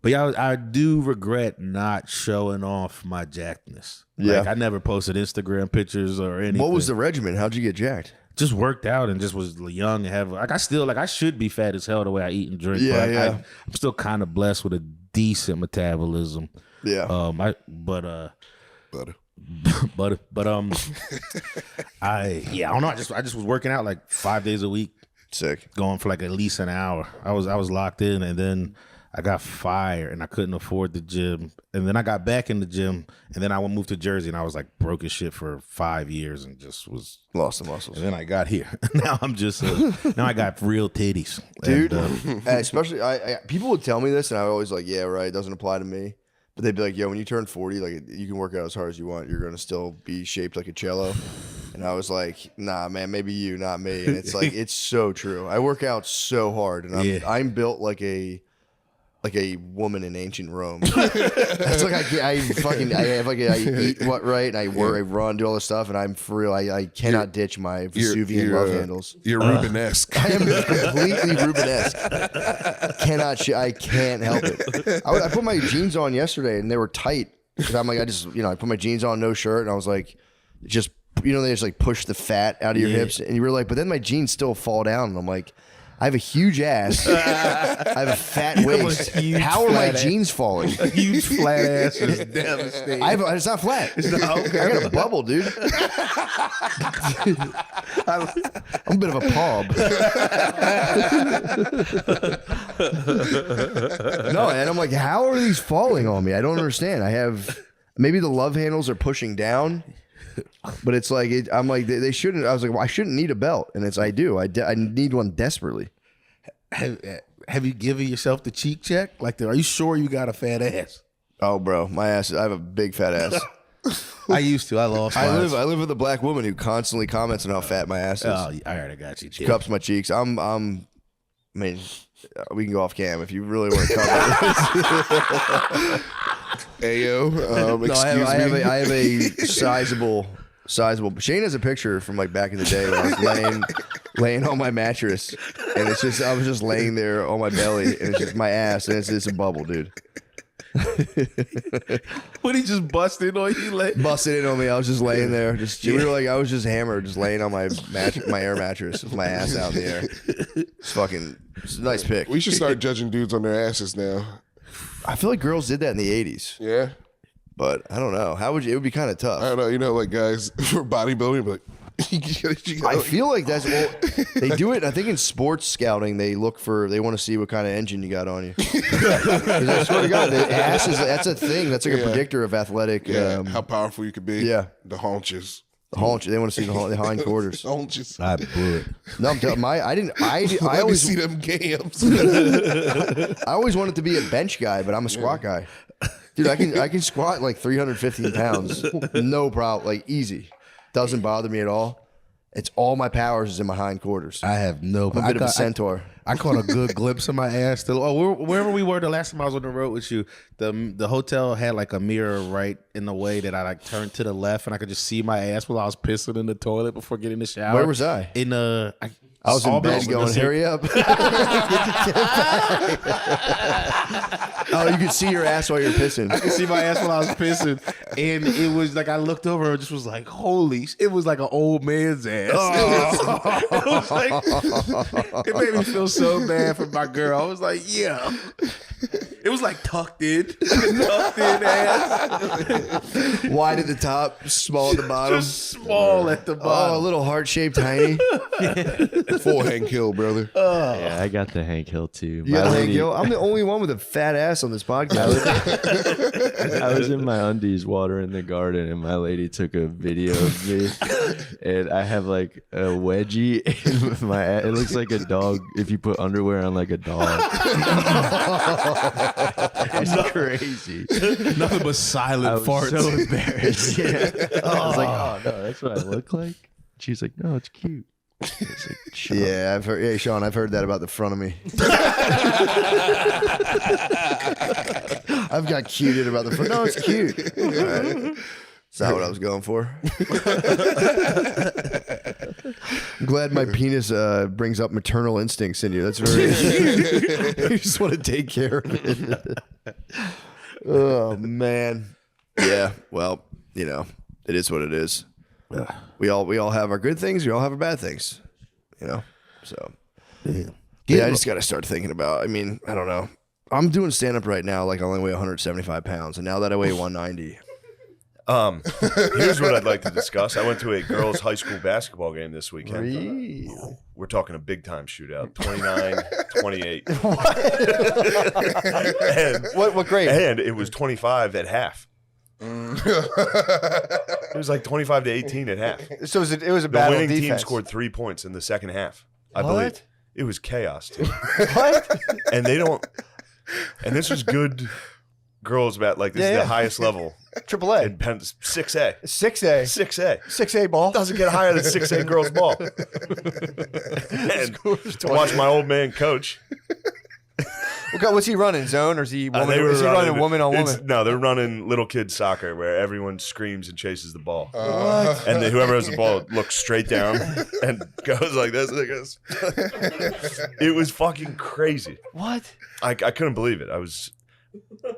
But yeah, I do regret not showing off my jackedness. Like I never posted Instagram pictures or anything. What was the regimen? How'd you get jacked? Just worked out and just was young and have I should be fat as hell the way I eat and drink. Yeah, I'm still kind of blessed with a decent metabolism. Yeah. I don't know. I just was working out like 5 days a week. Sick. Going for like at least an hour. I was locked in, and then I got fired and I couldn't afford the gym. And then I got back in the gym, and then I moved to Jersey, and I was like broke as shit for 5 years and just was lost the muscles. And then I got here. Now I'm just now I got real titties, dude. And, especially, people would tell me this, and I was always like, yeah, right, it doesn't apply to me. But they'd be like, yo, when you turn 40, like you can work out as hard as you want. You're gonna still be shaped like a cello. And I was like, nah, man, maybe you, not me. And it's like, it's so true. I work out so hard, and I'm built like a woman in ancient Rome. That's like I eat what right, and I run, do all this stuff, and I'm for real. I cannot ditch my Vesuvian love handles. You're Rubenesque. I am completely Rubenesque. I can't help it. I put my jeans on yesterday, and they were tight. Cause I'm like, I put my jeans on, no shirt, and I was like, just they just like push the fat out of your hips, and you were like, but then my jeans still fall down, and I'm like, I have a huge ass. I have a fat waist. How are my jeans falling? A huge flat ass is devastating. It's not flat. It's not, okay. I got a bubble, dude. I'm a bit of a pob. No, and I'm like, how are these falling on me? I don't understand. I have maybe the love handles are pushing down. But it's like I'm like they shouldn't. I was like, well, I shouldn't need a belt, and I do. I need one desperately. Have you given yourself the cheek check? Like, are you sure you got a fat ass? Oh, bro, my ass. I have a big fat ass. I used to. I lost. I live with a black woman who constantly comments on how fat my ass is. Oh, all right, I got you. She cups my cheeks. I mean, we can go off cam if you really want to cover this. Ayo, excuse me. I have a sizable. Shane has a picture from like back in the day when I was laying on my mattress, and it's just I was just laying there on my belly, and it's just my ass, and it's a bubble, dude. When he just busted on you, busted in on me. I was just laying there. We were like, I was just hammered, just laying on my air mattress with my ass out in the air. It's a nice pic. We should start judging dudes on their asses now. I feel like girls did that in the 80s. Yeah. But I don't know. How would you? It would be kind of tough. I don't know. Like guys for bodybuilding, but I feel like they do it. I think in sports scouting, they want to see what kind of engine you got on you. 'Cause I swear to God, the ass that's a thing. That's like a predictor of athletic. How powerful you could be. Yeah. The haunches. The haunch. They want to see the hind quarters. Don't just I blew it. No, I'm telling I didn't. I let me always see them gams. I always wanted to be a bench guy, but I'm a squat guy. Dude, I can squat like 315 pounds, no problem, like easy. Doesn't bother me at all. It's all my powers is in my hind quarters. I have no. I'm a bit of a centaur. I caught a good glimpse of my ass. Still, wherever we were the last time I was on the road with you, the hotel had like a mirror right in the way that I like turned to the left, and I could just see my ass while I was pissing in the toilet before getting in the shower. Where was I? I was in bed going, hurry up. Oh, you could see your ass while you're pissing. I could see my ass while I was pissing, and it was like I looked over and just was like, "Holy!" It was like an old man's ass. Oh. It was like, it made me feel so bad for my girl. I was like, "Yeah." It was like tucked in, ass. Wide at the top, small at the bottom. Just small at the bottom. Oh, a little heart-shaped tiny. Full Hank Hill, brother. Yeah, I got the Hank Hill too. You got Hank Hill? I'm the only one with a fat ass on this podcast. I was in my undies watering the garden, and my lady took a video of me, and I have like a wedgie in my ass. It looks like a dog if you put underwear on like a dog. It's crazy. Nothing but silent I was farts. so embarrassed. Yeah. I was like, oh no, that's what I look like. She's like, no, it's cute. It's like, shut up. Yeah, I've heard. Yeah, Sean, I've heard that about the front of me. I've got cuted about the front. No, it's cute. All right. It's not what I was going for. I'm glad my penis brings up maternal instincts in you. That's very. You just want to take care of it. Oh man. Yeah. Well, you know, it is what it is. We all have our good things. We all have our bad things. You know. So. Yeah, I just got to start thinking about. I mean, I don't know. I'm doing stand up right now. Like I only weigh 175 pounds, and now that I weigh 190. Here's what I'd like to discuss. I went to a girls' high school basketball game this weekend. Really? We're talking a big time shootout, 29-28. And, What grade? and it was 25 at half. It was like 25-18 at half. So it was a The battle winning team defense. scored 3 points in the second half, I What? believe. It was chaos, too. What? And they don't. And this was good girls about like this is the highest level Triple A. in Penn, 6A. 6A. 6A. 6A ball. Doesn't get higher than 6A girls ball. And to watch my old man coach. What's he running? Zone or is he woman? They were Is he running woman on woman? No, they're running little kid soccer where everyone screams and chases the ball. What? And whoever has the ball looks straight down and goes like this. And it goes. It was fucking crazy. What? I couldn't believe it.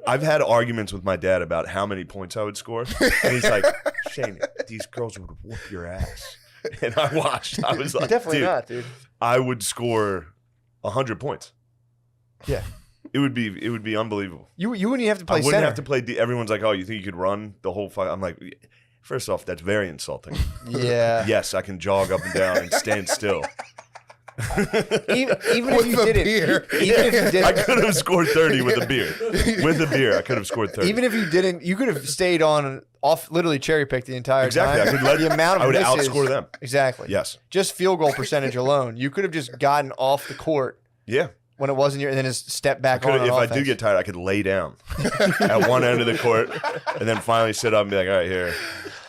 I've had arguments with my dad about how many points I would score. And he's like, Shane, these girls would whoop your ass. And I watched. I was like, Definitely dude, not, dude. I would score 100 points. Yeah. It would be unbelievable. You wouldn't even have to play I wouldn't center. have to play. Everyone's like, oh, you think you could run the whole fight? I'm like, first off, that's very insulting. Yeah. Yes, I can jog up and down and stand still. Even if With you the didn't. beer. Even if you didn't. I could have scored 30 with a beer. With a beer, I could have scored 30. Even if you didn't, you could have stayed on off, literally cherry picked the entire Exactly. time. I could let the amount of I would misses, outscore them. Exactly. Yes. Just field goal percentage alone, you could have just gotten off the court Yeah. when it wasn't your, and then just step back Could on. have, if on I do offense. get tired, I could lay down at one end of the court and then finally sit up and be like, all right, here.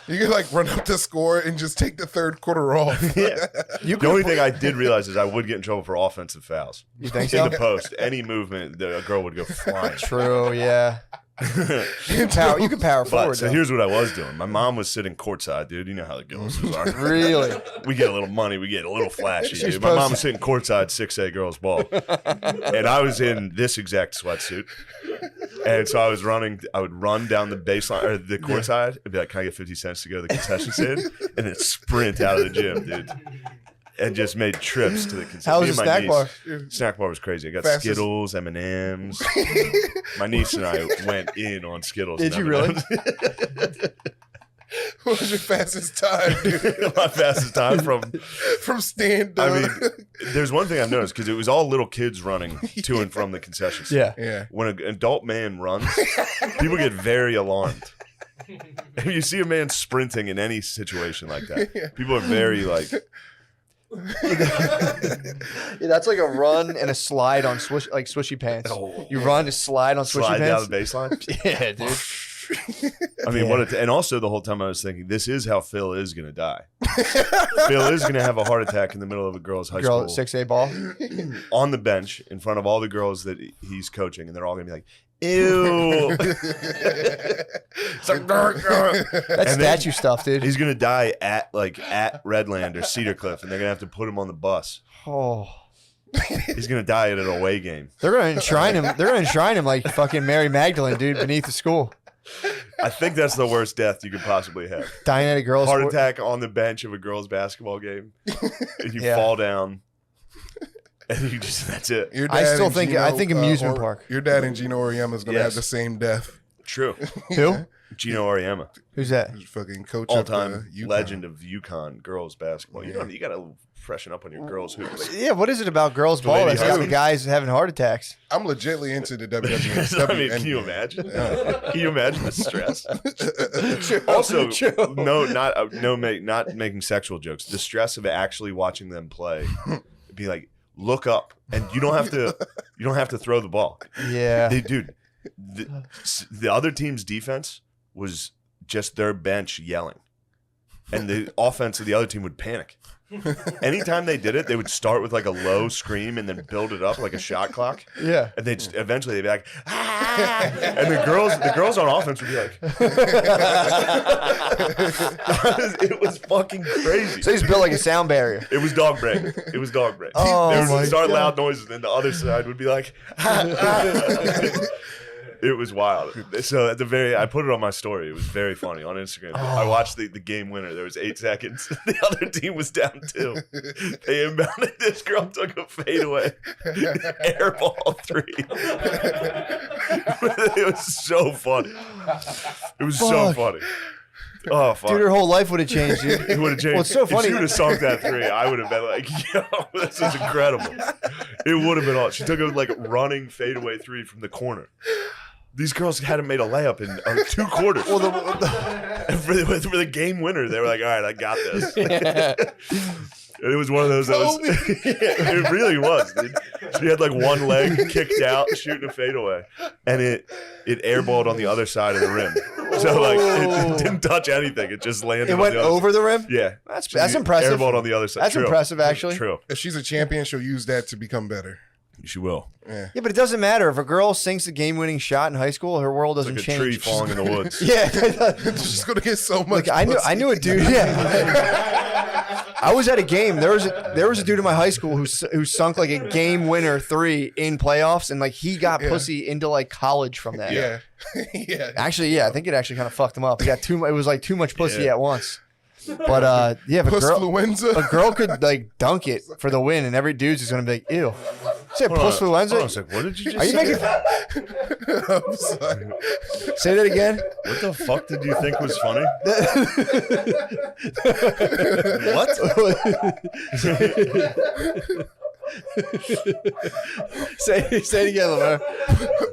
You could like run up to score and just take the third quarter off. Yeah. The only thing I did realize is I would get in trouble for offensive fouls. You think In so? the post, any movement, a girl would go flying. True. Yeah. You can power But forward. so though. here's what I was doing. My mom was sitting courtside, dude. You know how the girls are. Really? We get a little money. We get a little flashy. She's Dude. My mom posted- was sitting courtside, 6A girls ball. And I was in this exact sweatsuit. And so I was running. I would run down the baseline or the courtside and be like, can I get 50 cents to go to the concession stand? And then sprint out of the gym, dude. And just made trips to the concession. How was Me the and my snack niece- Snack bar was crazy. I got Fastest- Skittles, M&Ms. My niece and I went in on Skittles. Did and you really? M&Ms. What was your fastest time, dude? My fastest time From stand I up. mean, there's one thing I've noticed because it was all little kids running to and from the concession stand. Yeah. yeah. When an adult man runs, people get very alarmed. If you see a man sprinting in any situation like that, people are very like. Yeah, that's like a run and a slide on swishy pants. You run to slide on swishy Slide pants. down the baseline. Yeah, dude. I mean, and also the whole time I was thinking, this is how Phil is going to die. Phil is going to have a heart attack in the middle of a girls' high Girl, school 6A ball. on the bench in front of all the girls that he's coaching, and they're all going to be like, ew. It's like, That's statue stuff, dude. he's going to die at Redland or Cedar Cliff, and they're going to have to put him on the bus. Oh, He's going to die at an away game. they're gonna enshrine him. They're gonna enshrine him like fucking Mary Magdalene, dude, beneath the school. I think that's the worst death you could possibly have. Dying at a girl's Heart attack on the bench of a girls' basketball game. And you Yeah. fall down. And you just, that's it. Your I dad still and think- I think amusement park. Your dad and Gino Oriema is gonna Yes. have the same death. True. Who? Gino Oriema, Who's that? He's fucking coach all of time UConn. legend of UConn girls basketball. You got to freshen up on your girls hoops. Yeah, what is it about girls ball lady that's got the hoops. guys having heart attacks? I'm legitly into the WWE. I mean, can you imagine? Can you imagine the stress? Also, not making sexual jokes. The stress of actually watching them play. Be like, look up, and you don't have to throw the ball. Yeah. Dude, the other team's defense was just their bench yelling, and the offense of the other team would panic. Anytime they did it, they would start with like a low scream and then build it up like a shot clock. Yeah. And they eventually they'd be like, ah! And the girls on offense would be like, it was fucking crazy. So he's built like a sound barrier. It was dog break. It was dog break. Oh, They my would start God. loud noises, and the other side would be like, It was wild. So at I put it on my story. It was very funny on Instagram. I watched the game winner. There was 8 seconds. The other team was down 2. They inbounded. This girl took a fadeaway, airball 3. It was so funny. It was so Fuck. funny. Oh fuck. Dude, her whole life would have changed, dude. It would have changed. Well, it's so funny. If she would have sunk that 3, I would have been like, yo, this is incredible. It would have been all. She took a running fadeaway 3 from the corner. These girls hadn't made a layup in 2 quarters. Well, and for the game winner, they were like, all right, I got this. And it was one of those that was, it really was, dude. She had like one leg kicked out, shooting a fadeaway, and it airballed on the other side of the rim. So like it didn't touch anything. It just landed. It on went the other over the rim? Yeah, That's impressive. Airballed on the other side. That's True. impressive, actually. True. If she's a champion, she'll use that to become better. She will. Yeah, but it doesn't matter. If a girl sinks a game-winning shot in high school, her world doesn't Like a change. tree falling in the woods. Yeah. She's gonna get so much. Like, I knew a dude. Yeah. I was at a game. There was a dude in my high school who sunk like a game winner 3 in playoffs, and like he got pussy into like college from that. Yeah. Yeah. Actually, yeah, I think it actually kind of fucked him up. He got too. It was like too much pussy at once. But yeah, if a girl could like dunk it for the win, and every dude's just gonna be like, ew. Say pussfluenza. Hold on a sec. What did you just Are you say? making? I'm sorry. Say that again. What the fuck did you think was funny? Say it again, Lamar.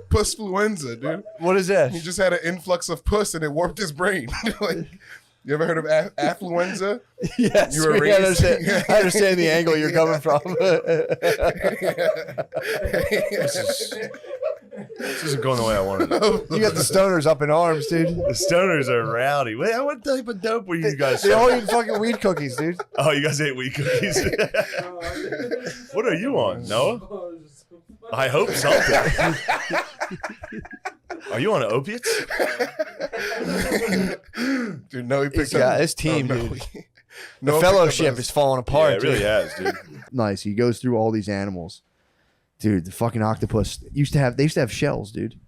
Pussfluenza, dude. What is that? He just had an influx of puss and it warped his brain. Like, you ever heard of affluenza? Yes, You were I raised- understand the angle you're coming from. This isn't going the way I wanted it. You got the stoners up in arms, dude. The stoners are rowdy. Wait, what type of dope were you guys? They all eat fucking weed cookies, dude. Oh, you guys ate wheat cookies. What are you on, Noah? I hope something. Are you on opiates? Dude, no, he picked Yeah, up. this team, no. dude. No, The picked up fellowship us. is falling Yeah, apart. it really dude. has, dude. Nice. He goes through all these animals. Dude, the fucking octopus they used to have shells, dude.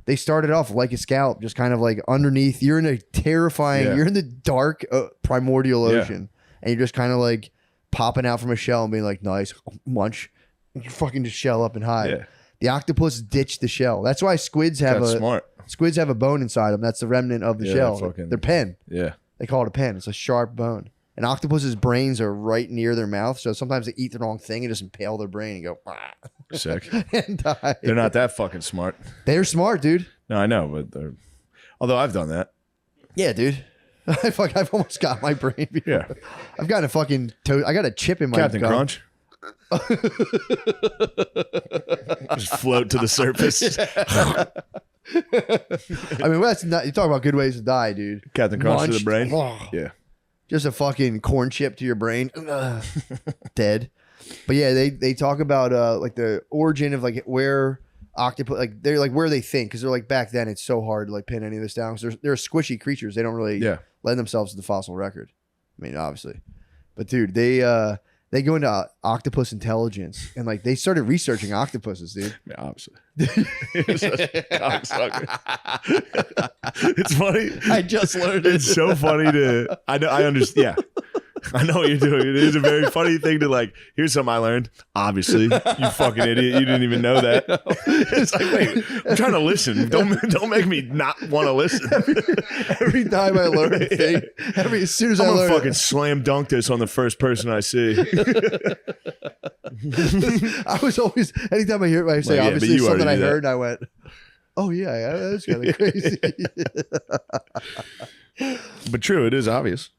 They started off like a scalp, just kind of like underneath. You're in a terrifying, Yeah. you're in the dark primordial Yeah. ocean, and you're just kind of like popping out from a shell and being like, nice, munch. You fucking just shell up and hide. Yeah. The octopus ditched the shell. That's why squids have That's a smart. squids have a bone inside them. That's the remnant of the Yeah, shell. fucking- Their pen. Yeah. They call it a pen. It's a sharp bone. And octopus's brains are right near their mouth, so sometimes they eat the wrong thing and just impale their brain and go Sick. and die. They're not that fucking smart. They're smart, dude. No, I know, but they're. Although I've done that. Yeah, dude. I've almost got my brain. Yeah. I've got a fucking I got a chip in my Captain gum. Crunch. Just float to the surface. I mean, that's not, you talk about good ways to die, dude. Captain Crunch to the Munched. brain. Oh. Yeah. Just a fucking corn chip to your brain. Dead. But yeah, they talk about like the origin of like where octopus, like they're like where they think, because they're like back then it's so hard to like pin any of this down because they're squishy creatures. They don't really lend themselves to the fossil record. I mean, obviously. But dude, they go into octopus intelligence and like they started researching octopuses, dude. Yeah, obviously. It's funny. I just learned it. It's so funny to. I know. I understand. Yeah. I know what you're doing. It is a very funny thing to like. Here's something I learned. Obviously, you fucking idiot. You didn't even know that. It's like, wait, I'm trying to listen. Don't make me not want to listen. Every time I learn a thing, as soon as I'm I gonna learn, fucking slam dunk this on the first person I see. I was always anytime I hear I say Well, yeah, but obviously you something I already do that. heard, and I went, oh yeah, that's kind of crazy. But true, it is obvious.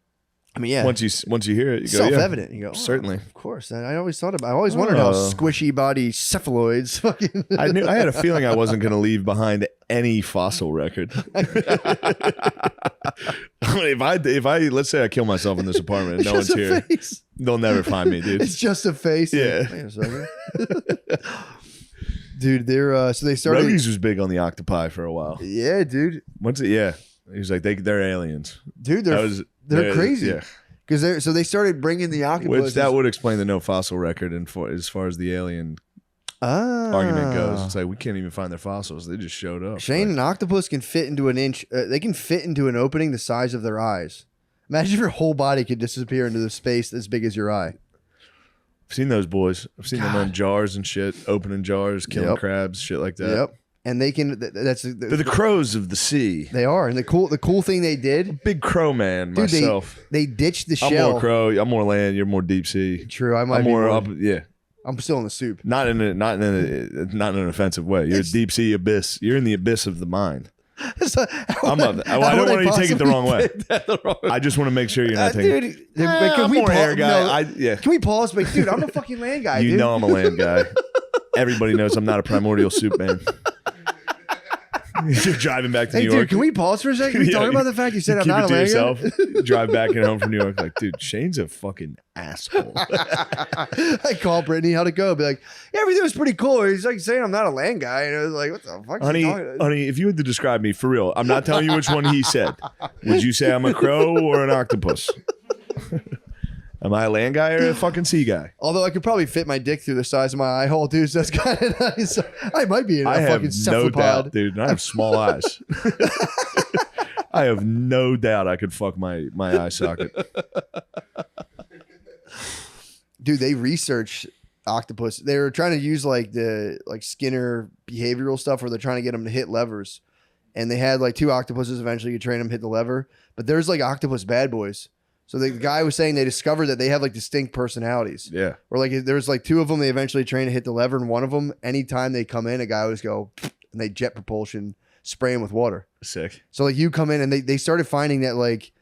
I mean, yeah, Once you hear it, you go, self-evident. Yeah, You go, oh, certainly. of course. I always thought about. I always wondered how squishy body cephaloids. Fucking. I had a feeling I wasn't going to leave behind any fossil record. if I let's say I kill myself in this apartment and no one's just a here, face. they'll never find me, dude. It's just a face. Yeah. Wait a second. Dude, they're so they started. Rogies was big on the octopi for a while. Yeah, dude. Once it, yeah, he was like they're aliens. Dude, they're crazy. Yeah. Because they started bringing the octopus. Which that would explain the no fossil record, and as far as the alien argument goes, it's like we can't even find their fossils. They just showed up. Shane, an octopus can fit into an inch. They can fit into an opening the size of their eyes. Imagine if your whole body could disappear into the space as big as your eye. I've seen those boys. I've seen them in jars and shit, opening jars, killing crabs, shit like that. Yep. And they can. They're the crows of the sea. They are. And the cool thing they did. Big crow man Dude, myself. They ditched the I'm shell. more crow. I'm more land. You're more deep sea. True. I might I'm be more up. Yeah. I'm still in the soup. Not in an offensive way. You're a deep sea abyss. You're in the abyss of the mind. I don't want you to take it the wrong way. I just want to make sure you're not taking. Dude, can we more air guy. No, Can we pause? But dude, I'm a fucking land guy. You dude. know I'm a land guy. Everybody knows I'm not a primordial soup man. You're driving back to New York. Dude, can we pause for a second? Can we talk about the fact you said I'm not a land yourself. guy? Drive back and home from New York. Like, dude, Shane's a fucking asshole. I call Brittany, how'd it go? Be like, yeah, everything was pretty cool. He's like saying I'm not a land guy. And I was like, what the fuck? Honey, if you had to describe me for real, I'm not telling you which one he said. Would you say I'm a crow or an octopus? Am I a land guy or a fucking sea guy? Although I could probably fit my dick through the size of my eye hole, dude. So that's kind of nice. I might be in a fucking cephalopod. No doubt, dude. I have small eyes. I have no doubt I could fuck my eye socket. Dude, they researched octopus. They were trying to use like Skinner behavioral stuff where they're trying to get them to hit levers. And they had like 2 octopuses eventually. You train them to hit the lever. But there's like octopus bad boys. So the guy was saying they discovered that they have like distinct personalities. Yeah. Or like there's like 2 of them they eventually train to hit the lever, and one of them, anytime they come in, a guy would just go and they jet propulsion spray them with water. Sick. So like you come in and they started finding that like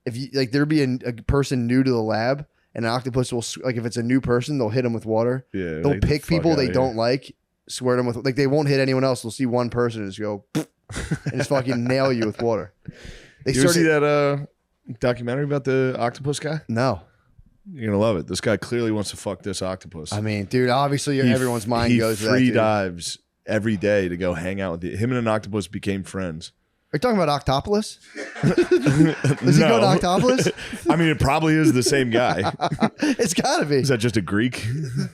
if you like there'd be a person new to the lab, and an octopus will like if it's a new person they'll hit them with water. Yeah. They'll pick people they don't like, swear them with like they won't hit anyone else. They'll see one person and just go and just fucking nail you with water. You ever see that documentary about the octopus guy? No. You're gonna love it. This guy clearly wants to fuck this octopus. I mean, dude, obviously everyone's mind goes to that. He free dude. dives every day to go hang out with him, and an octopus became friends. Are you talking about Octopolis? Is he called Octopolis? I mean, it probably is the same guy. It's gotta be. Is that just a Greek?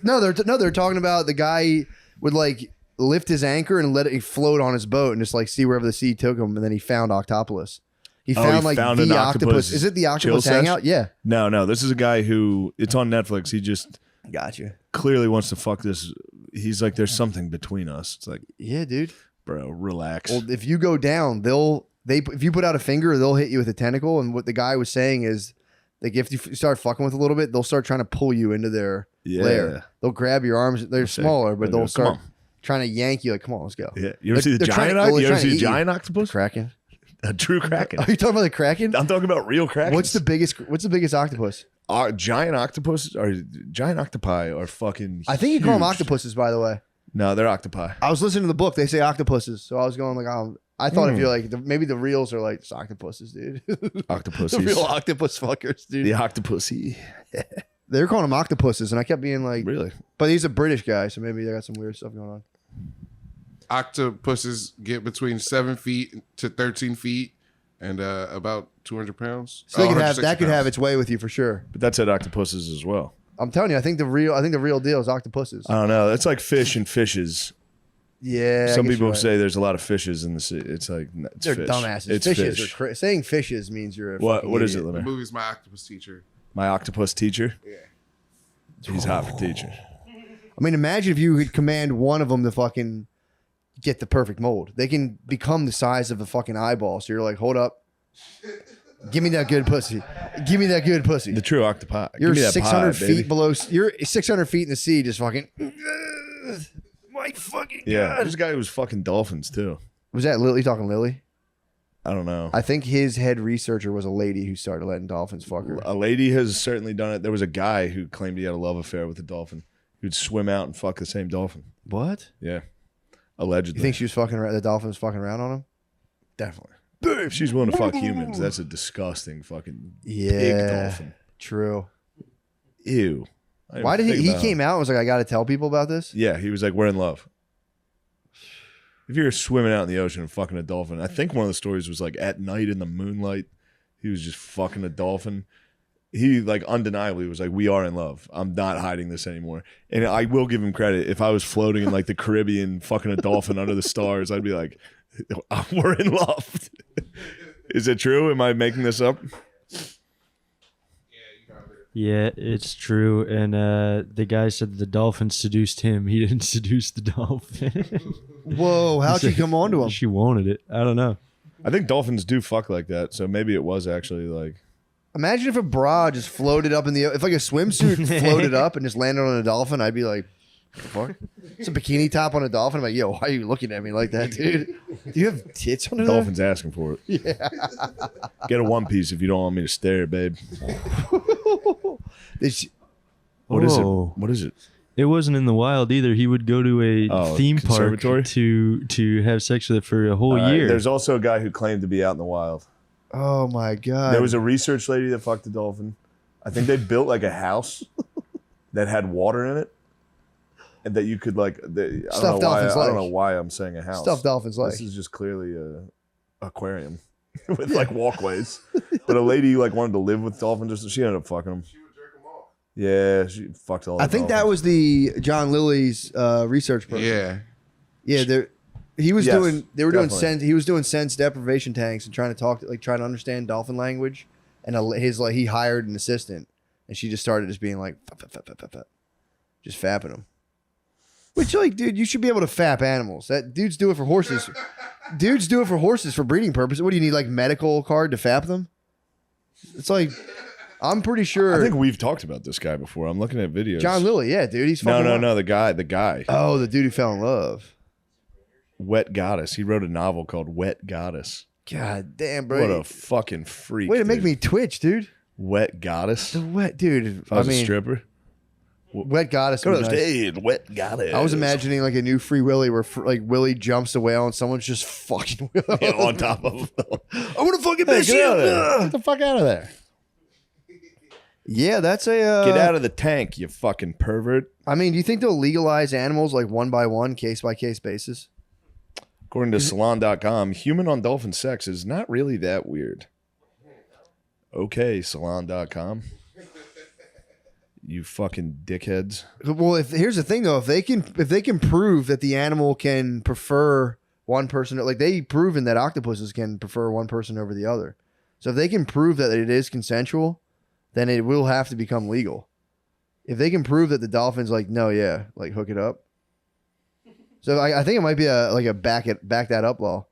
No, they're talking about the guy would like lift his anchor and let it float on his boat and just like see wherever the sea took him, and then he found Octopolis. He found an octopus. Is it the octopus hangout? Yeah. No. This is a guy who it's on Netflix. He just Gotcha. clearly wants to fuck this. He's like, there's something between us. It's like, yeah, dude. Bro, relax. Well, if you go down, if you put out a finger, they'll hit you with a tentacle. And what the guy was saying is, like, if you start fucking with a little bit, they'll start trying to pull you into their lair. They'll grab your arms. They're smaller, but they'll start trying to yank you. Like, come on, let's go. Yeah. You ever see the giant? You ever see a giant octopus? Kraken. A true kraken. Are you talking about the kraken? I'm talking about real krakens. What's the biggest octopus? Giant octopus or giant octopi are fucking I think you call them huge. octopuses, by the way. No, they're octopi. I was listening to the book. They say octopuses, so I was going like, I thought if you're like maybe the reals are like it's octopuses, dude. Octopuses. The real octopus fuckers, dude. The octopusy. They were calling them octopuses, and I kept being like, Really? but he's a British guy, so maybe they got some weird stuff going on. Octopuses get between 7 feet to 13 feet and about 200 pounds. So they could have 160 that could have pounds. its way with you for sure. But that's at octopuses as well. I'm telling you, I think the real deal is octopuses. I don't know. That's like fish and fishes. Yeah, I Some guess people you're right. say there's a lot of fishes in the sea. It's like it's They're fish. dumbasses. It's Fishes fish. are saying fishes means you're a What? fucking What is it, idiot. The Lemay? movie's My Octopus Teacher. My octopus teacher. Yeah. He's hot for teacher. I mean, imagine if you could command one of them to fucking get the perfect mold. They can become the size of a fucking eyeball. So you're like, hold up, give me that good pussy. Give me that good pussy. The true octopi. Give You're me that 600 pie, feet baby. below. You're 600 feet in the sea, just fucking. My fucking Yeah, God. there's a guy who was fucking dolphins too. Was that Lily talking Lily? I don't know. I think his head researcher was a lady who started letting dolphins fuck her. A lady has certainly done it. There was a guy who claimed he had a love affair with a dolphin. Who'd swim out and fuck the same dolphin. What? Yeah, allegedly. You think she was fucking around? The dolphin was fucking around on him? Definitely. If she's willing to fuck humans, that's a disgusting fucking pig Yeah. dolphin. True. Ew. I didn't Why did think he about came out and was like, I got to tell people about this? Yeah, he was like, we're in love. If you're swimming out in the ocean and fucking a dolphin, I think one of the stories was like at night in the moonlight, he was just fucking a dolphin. He like undeniably was like, we are in love. I'm not hiding this anymore. And I will give him credit. If I was floating in like the Caribbean fucking a dolphin under the stars, I'd be like, we're in love. Is it true? Am I making this up? Yeah, it's true. And the guy said the dolphin seduced him. He didn't seduce the dolphin. Whoa, how'd she come on to him? She wanted it. I don't know. I think dolphins do fuck like that. So maybe it was actually like, Imagine if a bra just floated up in the, if like a swimsuit floated up and just landed on a dolphin, I'd be like, what the fuck? It's a bikini top on a dolphin. I'm like, yo, why are you looking at me like that, dude? Do you have tits under there? dolphin's asking for it. Yeah. Get a one piece if you don't want me to stare, babe. What is it? Oh. What is it? It wasn't in the wild either. He would go to a theme park conservatory? to have sex with it for a whole year. There's also a guy who claimed to be out in the wild. Oh my God. There was a research lady that fucked a dolphin. I think they built like a house that had water in it, and that you could like. I don't Stuffed know why. dolphin's I don't know leg. why I'm saying a house. Stuffed dolphin's leg. This is just clearly a aquarium with like walkways. But a lady like wanted to live with dolphins. Just she ended up fucking them. Yeah, she fucked all. I the think that dolphins. was the John Lilly's research person. Yeah. Yeah, he was Yes, doing. They were doing definitely. He was doing sense deprivation tanks and trying to talk, trying to understand dolphin language. And he hired an assistant, and she just started just being like, just fapping him. Which like, dude, you should be able to fap animals. That dudes do it for horses. Dudes do it for horses for breeding purposes. What do you need, like medical card to fap them? It's like, I'm pretty sure. I think we've talked about this guy before. I'm looking at videos. John Lilly, yeah, dude, he's fucking No. The guy. Oh, the dude who fell in love. Wet Goddess. He wrote a novel called Wet Goddess. God damn, bro. What a fucking freak. Way to make dude. me twitch, dude. Wet Goddess. The wet dude. If I was a stripper. Wet goddess. Go to would the be nice. stage, Wet Goddess. I was imagining like a new Free Willy where like Willie jumps the whale and someone's just fucking Yeah, on top of him. I want to fucking Hey, miss get you. out of there. Get the fuck out of there. Yeah, that's a. Get out of the tank, you fucking pervert. I mean, do you think they'll legalize animals like one by one, case by case basis? According to Salon.com, human on dolphin sex is not really that weird. Okay, Salon.com. You fucking dickheads. Well, here's the thing though, if they can prove that the animal can prefer one person, like they've proven that octopuses can prefer one person over the other. So if they can prove that it is consensual, then it will have to become legal. If they can prove that the dolphin's like, no, yeah, like hook it up. So I think it might be a back that up law.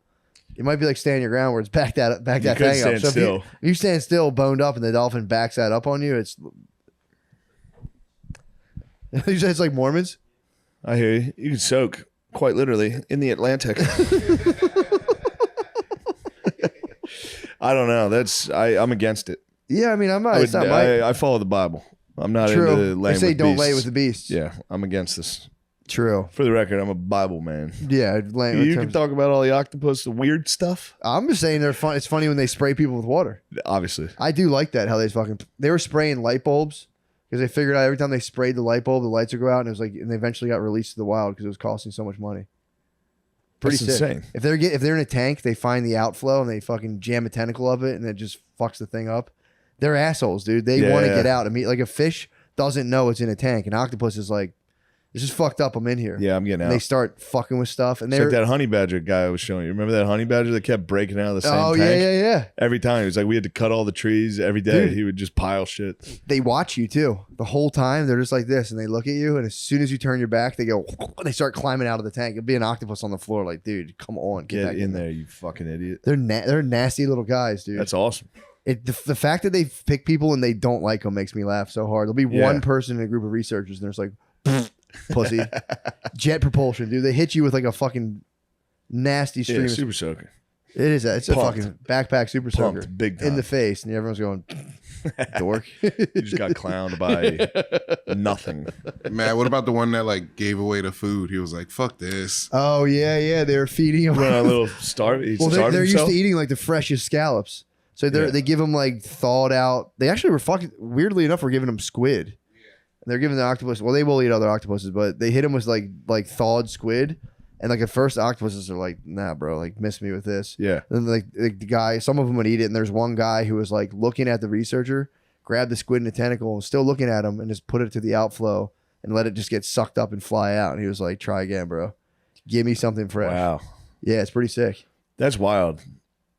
It might be like stand your ground where it's back that could thing up. stand So still. if you stand still, boned up, and the dolphin backs that up on you, it's you said it's like Mormons. I hear you. You can soak, quite literally, in the Atlantic. I don't know. I'm against it. Yeah, I mean, I'm not. It's not my. I follow the Bible. I'm not True. into laying They say with don't beasts. lay with the beasts. Yeah, I'm against this. True. For the record, I'm a Bible man. Yeah, You can talk about all the octopus, the weird stuff. I'm just saying they're fun. It's funny when they spray people with water. Obviously. I do like that how they were spraying light bulbs because they figured out every time they sprayed the light bulb, the lights would go out, and it was like, and they eventually got released to the wild because it was costing so much money. Pretty That's sick. insane. If they're in a tank, they find the outflow and they fucking jam a tentacle of it, and it just fucks the thing up. They're assholes, dude. They want to get out. I mean, like a fish doesn't know it's in a tank. An octopus is like, it's just fucked up. I'm in here. Yeah, I'm getting out. And they start fucking with stuff, and It's they're like that honey badger guy I was showing you. Remember that honey badger that kept breaking out of the same oh tank? yeah. Every time. It was like we had to cut all the trees every day. Dude. He would just pile shit. They watch you too the whole time. They're just like this, and they look at you, and as soon as you turn your back, they go. They start climbing out of the tank. It'd be an octopus on the floor. Like, dude, come on, Get back in there, you fucking idiot. They're nasty little guys, dude. That's awesome. The fact that they pick people and they don't like them makes me laugh so hard. There'll be one person in a group of researchers, and there's like, pussy, jet propulsion, dude. They hit you with like a fucking nasty stream. Yeah, of- super soaker. It is. It's a Pumped. fucking backpack super Pumped, soaker big time. in the face, and everyone's going, dork. You just got clowned by nothing. Man, what about the one that like gave away the food? He was like, "Fuck this." Oh yeah. They were feeding him. Went on a little starve. Well, they're used to eating like the freshest scallops, so they give them like thawed out. They actually were fucking weirdly enough, we're giving them squid. And they're giving the octopus. Well, they will eat other octopuses, but they hit them with like thawed squid. And like at first, the octopuses are like, "Nah, bro, like miss me with this." Yeah. And like the guy, some of them would eat it, and there's one guy who was like looking at the researcher, grabbed the squid in the tentacle, and still looking at him, and just put it to the outflow and let it just get sucked up and fly out. And he was like, "Try again, bro. Give me something fresh." Wow. Yeah, it's pretty sick. That's wild.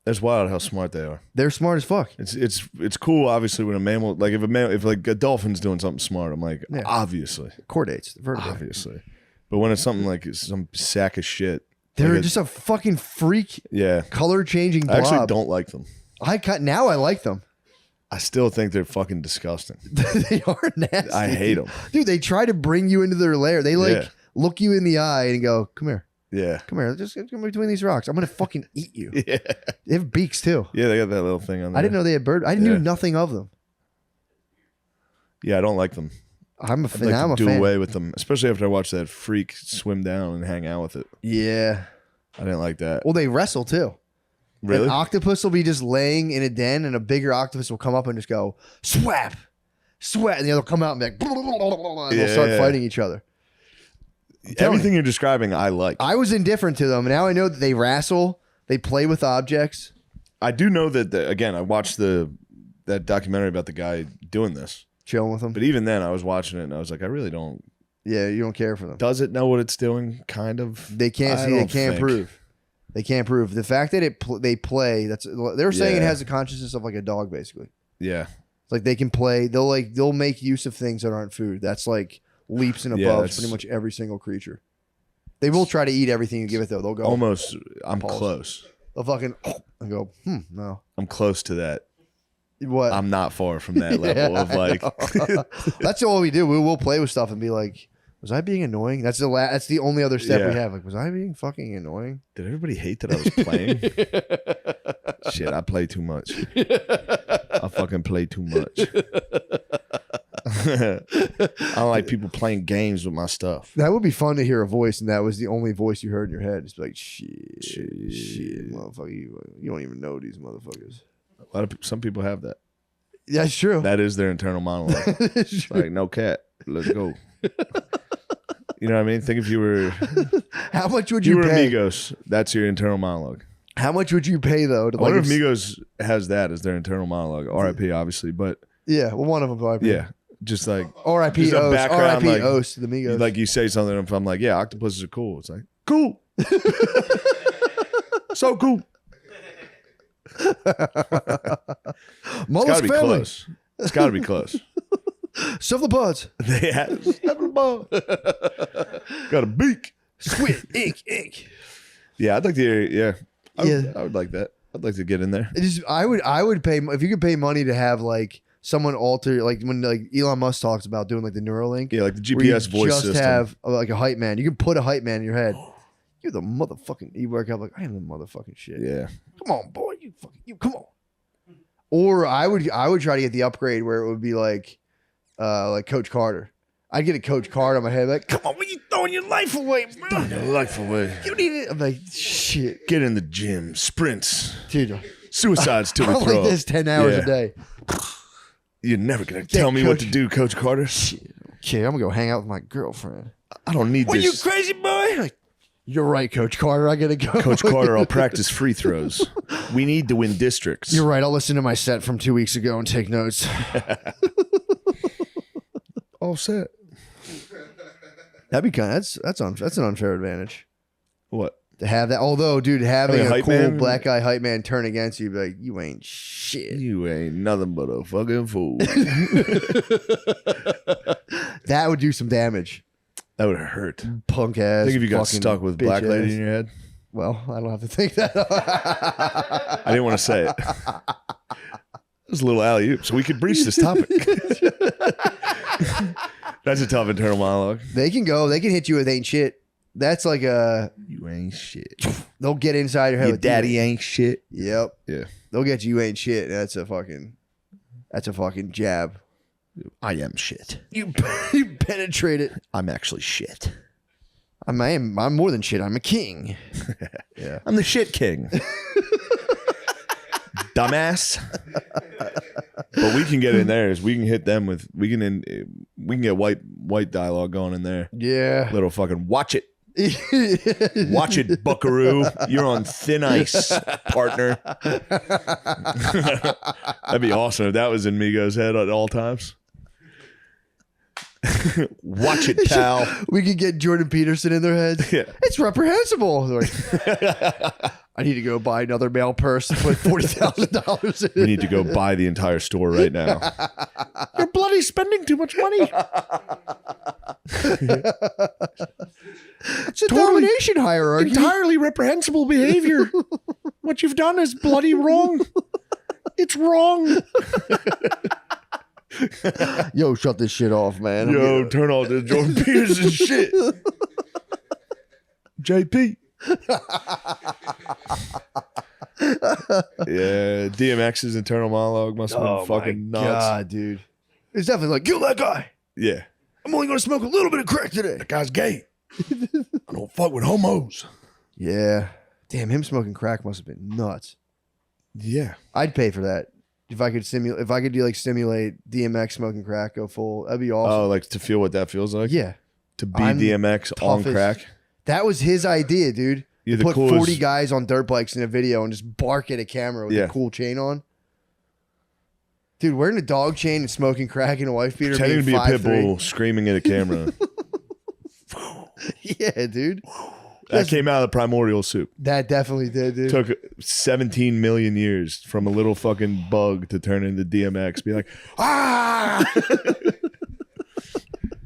That's wild how smart they are. They're smart as fuck. It's cool, obviously, when a mammal, like if like a dolphin's doing something smart, I'm like, Yeah. obviously. Chordates, vertebrae. Obviously. But when it's something like some sack of shit. They're like just a fucking freak, yeah. color changing blob. I actually don't like them. Now I like them. I still think they're fucking disgusting. They are nasty. I hate them. Dude, they try to bring you into their lair. They like Yeah. look you in the eye and go, "Come here. Yeah. Come here. Just come between these rocks. I'm going to fucking eat you." Yeah. They have beaks too. Yeah, they got that little thing on there. I didn't know they had bird. I knew Yeah. nothing of them. Yeah, I don't like them. I'm a I'd fan. like I'm to a do fan. away with them, especially after I watched that freak swim down and hang out with it. Yeah. I didn't like that. Well, they wrestle too. Really? An octopus will be just laying in a den, and a bigger octopus will come up and just go swap, swap, and the other will come out and be like, and they'll start Yeah. fighting each other. Everything you're describing, I like. I was indifferent to them. Now I know that they wrestle, they play with objects. I do know that, again, I watched that documentary about the guy doing this. Chilling with them. But even then, I was watching it and I was like, I really don't. Yeah, you don't care for them. Does it know what it's doing? Kind of. They can't I see. They don't can't think. prove. They can't prove the fact that they play. That's they're saying it Yeah. has a consciousness of like a dog, basically. Yeah. It's like they can play. They'll make use of things that aren't food. That's like leaps and Yeah, above that's- pretty much every single creature. They will try to eat everything you give it though. They'll go Almost. I'm Pause. close. They'll fucking and go. No. I'm close to that. What? I'm not far from that level of like. That's all we do. We'll play with stuff and be like, "Was I being annoying?" That's that's the only other step we Yeah. have. Like, was I being fucking annoying? Did everybody hate that I was playing? Shit, I play too much. I fucking play too much. I don't like people playing games with my stuff. That would be fun to hear a voice, and that was the only voice you heard in your head. It's like, shit, motherfucker, you don't even know these motherfuckers. Some people have that. Yeah, it's true. That is their internal monologue. It's true. Like, no cat, let's go. You know what I mean? Think if you were How much would you you were pay? Migos, that's your internal monologue. How much would you pay though? To I wonder if if- Migos has that as their internal monologue. R.I.P. obviously, but Yeah, well, one of them R.I.P. yeah, just like R.I.P. just a O's. background, R.I.P. like- O's to the Migos. like you say something, if I'm like, yeah, octopuses are cool. It's like cool, so cool. It's Mullet's got to be family. close. It's got to be close. Cephalopods. They have got a beak. Squid. ink. Yeah, I'd like to hear. Yeah, Yeah. I would like that. I'd like to get in there. It is, I would pay if you could pay money to have like someone alter like when like Elon Musk talks about doing like the Neuralink. Yeah, like the where you GPS voice just system. have like a hype man. You can put a hype man in your head. You're the motherfucking. You work out like I am the motherfucking shit. Yeah, Come on, boy. You come on. Or I would try to get the upgrade where it would be like Coach Carter. I'd get a Coach Carter on my head, like, come on, what are you throwing your life away, bro? Throwing your life away. You need it. I'm like, shit, Get in the gym, sprints, dude. suicides till we I'm throw like up. this 10 hours Yeah. a day. You're never gonna tell me what to do, Coach Carter. Okay, I'm gonna go hang out with my girlfriend. I don't need What, you this. crazy boy? Like, you're right, Coach Carter. I gotta go. Coach Carter, I'll practice free throws. We need to win districts. You're right. I'll listen to my set from 2 weeks ago and take notes. all set. That'd be kind of that's an unfair advantage What? to have that. Although, dude, having Having a a hype cool man? black guy hype man turn against you, be like, you ain't shit. You ain't nothing but a fucking fool. That would do some damage. That would hurt. Punk ass. Think if you got fucking stuck with bitch black lady ass. in your head. Well, I don't have to think that. I didn't want to say it. It was a little alley oop, so we could breach this topic. That's a tough internal monologue. They can hit you with ain't shit. That's like You ain't shit. they'll get inside your head. Your with daddy ain't shit. Yep. Yeah. They'll get you ain't shit. That's a fucking jab. I am shit. You penetrate it. I'm actually shit. I'm more than shit. I'm a king. Yeah. I'm the shit king. Dumbass. But we can get in there. We can hit them with. We can get white dialogue going in there. Yeah. Little fucking watch it. Watch it, buckaroo. You're on thin ice, partner. That'd be awesome if that was in Migos' head at all times. Watch it, pal. We could get Jordan Peterson in their heads. Yeah. It's reprehensible. They're like, I need to go buy another male purse and put $40,000 in it. We need to go buy the entire store right now. You're bloody spending too much money. It's a domination hierarchy. Entirely reprehensible behavior. What you've done is bloody wrong. It's wrong. Yo, shut this shit off, man. Yo, turn off this Jordan Peterson shit. JP. Yeah, DMX's internal monologue must have been fucking nuts. God, dude. It's definitely like, kill that guy. Yeah. I'm only going to smoke a little bit of crack today. That guy's gay. I don't fuck with homos. Yeah. Damn, him smoking crack must have been nuts. Yeah. I'd pay for that. If I could stimulate DMX smoking crack, go full. That'd be awesome. Oh, like to feel what that feels like? Yeah. To be I'm DMX on toughest. crack? That was his idea, dude. You're the Put coolest. 40 guys on dirt bikes in a video and just bark at a camera with Yeah. a cool chain on. Dude, wearing a dog chain and smoking crack in a wife beater. Pretending to be a pit 5'3". bull screaming at a camera. Yeah, dude. That came out of the primordial soup. That definitely did, dude. Took 17 million years from a little fucking bug to turn into DMX. Be like, ah!